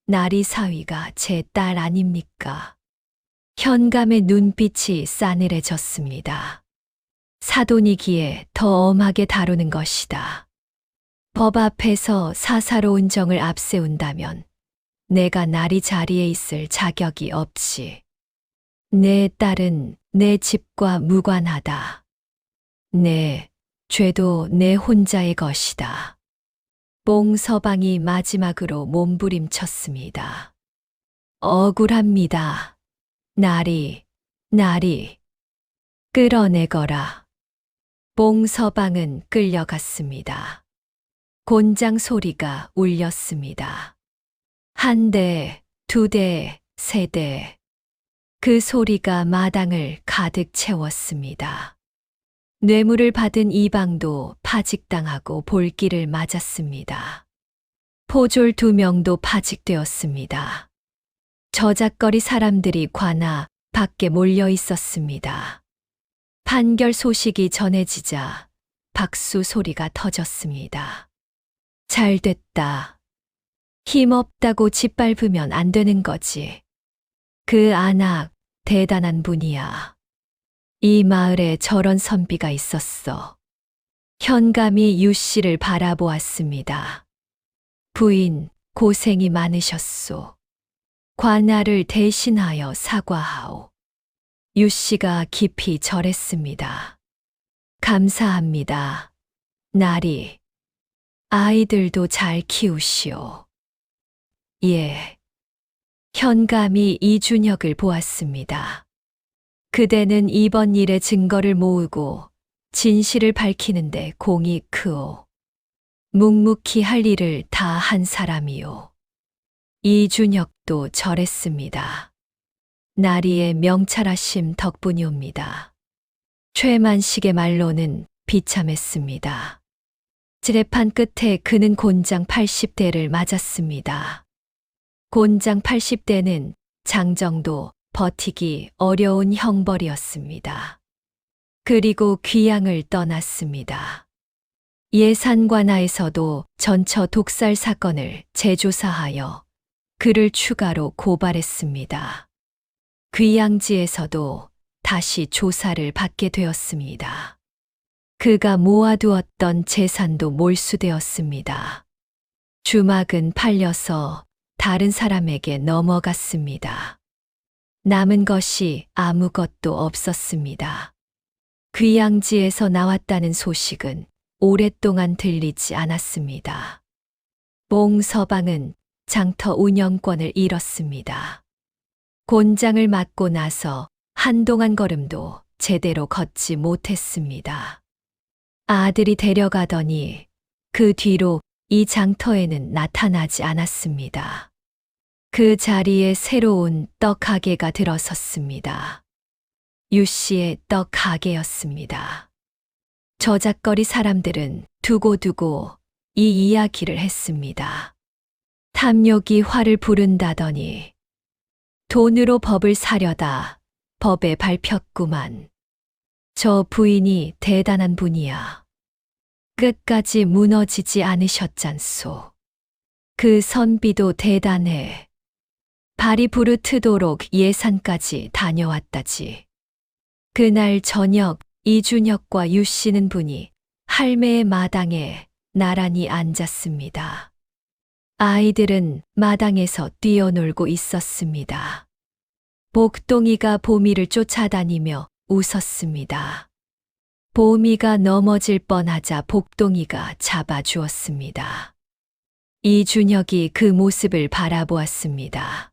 나리 사위가 제 딸 아닙니까? 현감의 눈빛이 싸늘해졌습니다. 사돈이기에 더 엄하게 다루는 것이다. 법 앞에서 사사로운 정을 앞세운다면 내가 나리 자리에 있을 자격이 없지. 내 딸은 내 집과 무관하다. 내 죄도 내 혼자의 것이다. 봉서방이 마지막으로 몸부림쳤습니다. 억울합니다. 나리, 끌어내거라. 봉서방은 끌려갔습니다. 곤장 소리가 울렸습니다. 한 대, 두 대, 세 대. 그 소리가 마당을 가득 채웠습니다. 뇌물을 받은 이방도 파직당하고 볼기를 맞았습니다. 포졸 2명도 파직되었습니다. 저작거리 사람들이 관아 밖에 몰려 있었습니다. 판결 소식이 전해지자 박수 소리가 터졌습니다. 잘 됐다. 힘없다고 짓밟으면 안 되는 거지. 그 안악 대단한 분이야. 이 마을에 저런 선비가 있었어. 현감이 유 씨를 바라보았습니다. 부인, 고생이 많으셨소. 관아를 대신하여 사과하오. 유 씨가 깊이 절했습니다. 감사합니다. 나리. 아이들도 잘 키우시오. 예. 현감이 이준혁을 보았습니다. 그대는 이번 일의 증거를 모으고 진실을 밝히는데 공이 크오. 묵묵히 할 일을 다 한 사람이오. 이준혁도 절했습니다. 나리의 명찰하심 덕분이옵니다. 최만식의 말로는 비참했습니다. 재판 끝에 그는 곤장 80대를 맞았습니다. 곤장 80대는 장정도 버티기 어려운 형벌이었습니다. 그리고 귀양을 떠났습니다. 예산관하에서도 전처 독살 사건을 재조사하여 그를 추가로 고발했습니다. 귀양지에서도 다시 조사를 받게 되었습니다. 그가 모아두었던 재산도 몰수되었습니다. 주막은 팔려서 다른 사람에게 넘어갔습니다. 남은 것이 아무것도 없었습니다. 귀양지에서 나왔다는 소식은 오랫동안 들리지 않았습니다. 몽서방은 장터 운영권을 잃었습니다. 곤장을 맞고 나서 한동안 걸음도 제대로 걷지 못했습니다. 아들이 데려가더니 그 뒤로 이 장터에는 나타나지 않았습니다. 그 자리에 새로운 떡가게가 들어섰습니다. 유 씨의 떡가게였습니다. 저작거리 사람들은 두고두고 이 이야기를 했습니다. 탐욕이 화를 부른다더니 돈으로 법을 사려다 법에 밟혔구만. 저 부인이 대단한 분이야. 끝까지 무너지지 않으셨잖소. 그 선비도 대단해. 발이 부르트도록 예산까지 다녀왔다지. 그날 저녁 이준혁과 유 씨는 분이 할매의 마당에 나란히 앉았습니다. 아이들은 마당에서 뛰어놀고 있었습니다. 복동이가 보미를 쫓아다니며 웃었습니다. 보미가 넘어질 뻔하자 복동이가 잡아주었습니다. 이준혁이 그 모습을 바라보았습니다.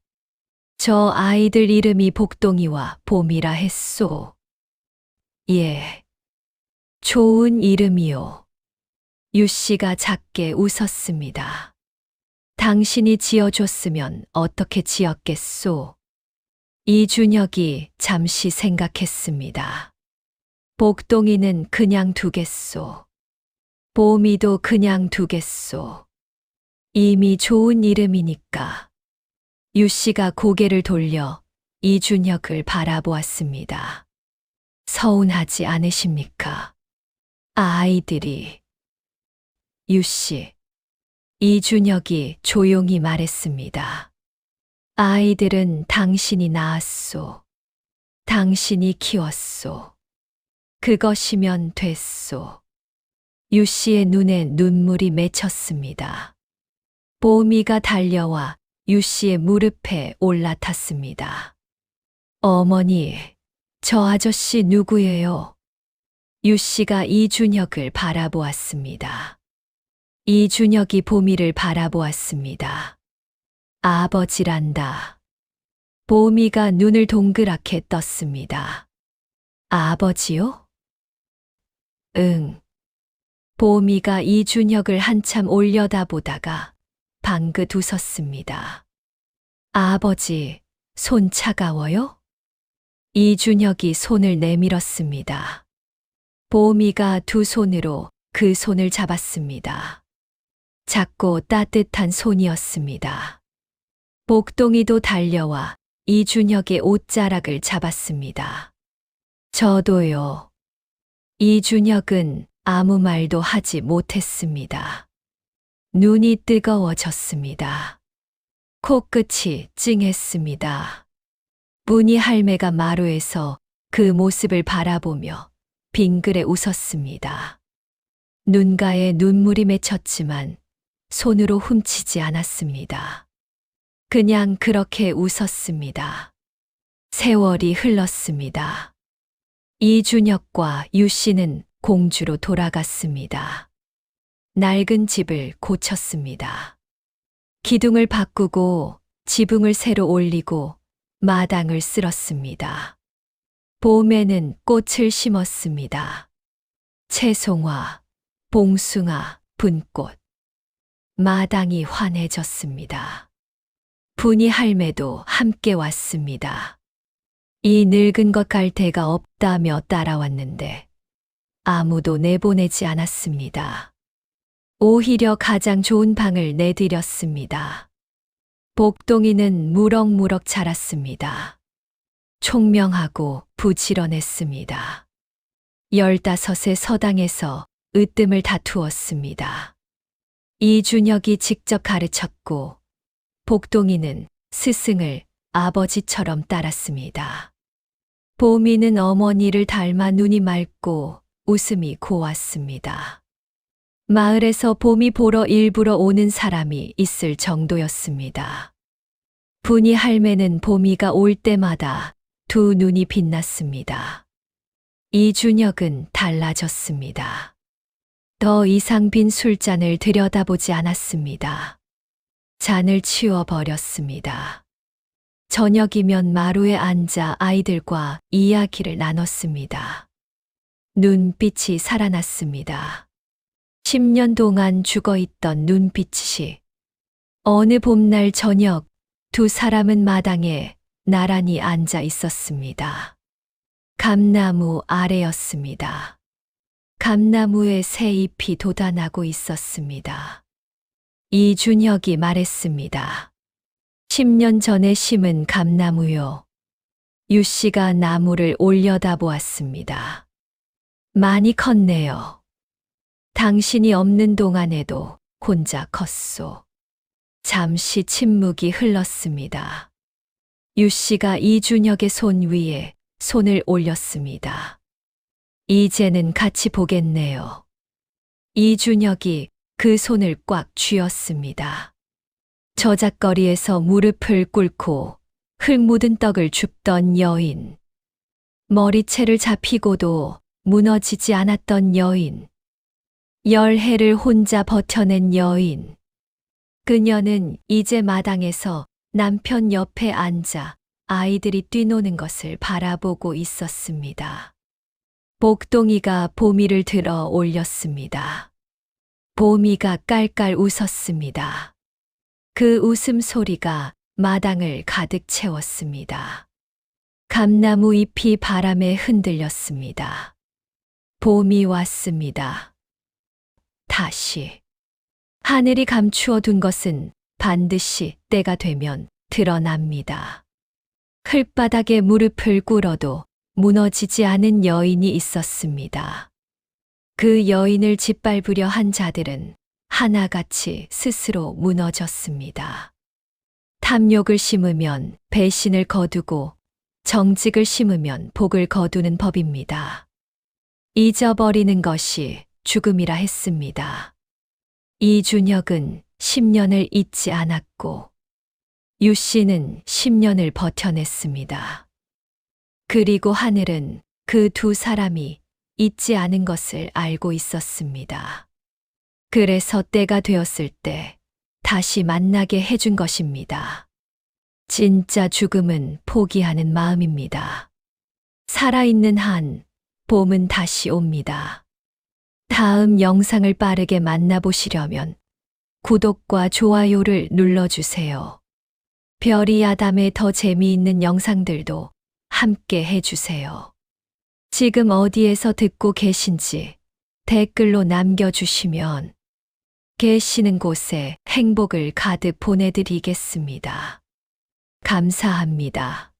저 아이들 이름이 복동이와 보미라 했소. 예. 좋은 이름이요. 유 씨가 작게 웃었습니다. 당신이 지어줬으면 어떻게 지었겠소? 이준혁이 잠시 생각했습니다. 복동이는 그냥 두겠소. 보미도 그냥 두겠소. 이미 좋은 이름이니까. 유 씨가 고개를 돌려 이준혁을 바라보았습니다. 서운하지 않으십니까? 아이들이. 유 씨. 이준혁이 조용히 말했습니다. 아이들은 당신이 낳았소. 당신이 키웠소. 그것이면 됐소. 유 씨의 눈에 눈물이 맺혔습니다. 보미가 달려와 유 씨의 무릎에 올라탔습니다. 어머니, 저 아저씨 누구예요? 유 씨가 이준혁을 바라보았습니다. 이준혁이 보미를 바라보았습니다. 아버지란다. 보미가 눈을 동그랗게 떴습니다. 아버지요? 응. 보미가 이준혁을 한참 올려다보다가 방긋 웃었습니다. 아버지, 손 차가워요? 이준혁이 손을 내밀었습니다. 보미가 두 손으로 그 손을 잡았습니다. 작고 따뜻한 손이었습니다. 복동이도 달려와 이준혁의 옷자락을 잡았습니다. 저도요. 이준혁은 아무 말도 하지 못했습니다. 눈이 뜨거워졌습니다. 코끝이 찡했습니다. 문희 할매가 마루에서 그 모습을 바라보며 빙그레 웃었습니다. 눈가에 눈물이 맺혔지만 손으로 훔치지 않았습니다. 그냥 그렇게 웃었습니다. 세월이 흘렀습니다. 이준혁과 유씨는 공주로 돌아갔습니다. 낡은 집을 고쳤습니다. 기둥을 바꾸고 지붕을 새로 올리고 마당을 쓸었습니다. 봄에는 꽃을 심었습니다. 채송화, 봉숭아, 분꽃. 마당이 환해졌습니다. 분이 할매도 함께 왔습니다. 이 늙은 것 갈 데가 없다며 따라왔는데 아무도 내보내지 않았습니다. 오히려 가장 좋은 방을 내드렸습니다. 복동이는 무럭무럭 자랐습니다. 총명하고 부지런했습니다. 15세 서당에서 으뜸을 다투었습니다. 이준혁이 직접 가르쳤고 복동이는 스승을 아버지처럼 따랐습니다. 보미는 어머니를 닮아 눈이 맑고 웃음이 고왔습니다. 마을에서 보미 보러 일부러 오는 사람이 있을 정도였습니다. 분이 할매는 보미가 올 때마다 두 눈이 빛났습니다. 이준혁은 달라졌습니다. 더 이상 빈 술잔을 들여다보지 않았습니다. 잔을 치워버렸습니다. 저녁이면 마루에 앉아 아이들과 이야기를 나눴습니다. 눈빛이 살아났습니다. 10년 동안 죽어있던 눈빛이 어느 봄날 저녁 두 사람은 마당에 나란히 앉아 있었습니다. 감나무 아래였습니다. 감나무에 새 잎이 돋아나고 있었습니다. 이준혁이 말했습니다. 10년 전에 심은 감나무요. 유씨가 나무를 올려다보았습니다. 많이 컸네요. 당신이 없는 동안에도 혼자 컸소. 잠시 침묵이 흘렀습니다. 유씨가 이준혁의 손 위에 손을 올렸습니다. 이제는 같이 보겠네요. 이준혁이 그 손을 꽉 쥐었습니다. 저작거리에서 무릎을 꿇고 흙 묻은 떡을 줍던 여인. 머리채를 잡히고도 무너지지 않았던 여인. 열해를 혼자 버텨낸 여인. 그녀는 이제 마당에서 남편 옆에 앉아 아이들이 뛰노는 것을 바라보고 있었습니다. 복동이가 보미를 들어 올렸습니다. 보미가 깔깔 웃었습니다. 그 웃음소리가 마당을 가득 채웠습니다. 감나무 잎이 바람에 흔들렸습니다. 봄이 왔습니다. 다시. 하늘이 감추어 둔 것은 반드시 때가 되면 드러납니다. 흘바닥에 무릎을 꿇어도 무너지지 않은 여인이 있었습니다. 그 여인을 짓밟으려 한 자들은 하나같이 스스로 무너졌습니다. 탐욕을 심으면 배신을 거두고 정직을 심으면 복을 거두는 법입니다. 잊어버리는 것이 죽음이라 했습니다. 이준혁은 10년을 잊지 않았고 유씨는 10년을 버텨냈습니다. 그리고 하늘은 그 두 사람이 잊지 않은 것을 알고 있었습니다. 그래서 때가 되었을 때 다시 만나게 해준 것입니다. 진짜 죽음은 포기하는 마음입니다. 살아있는 한 봄은 다시 옵니다. 다음 영상을 빠르게 만나보시려면 구독과 좋아요를 눌러주세요. 별이 아담의 더 재미있는 영상들도 함께 해주세요. 지금 어디에서 듣고 계신지 댓글로 남겨주시면 계시는 곳에 행복을 가득 보내드리겠습니다. 감사합니다.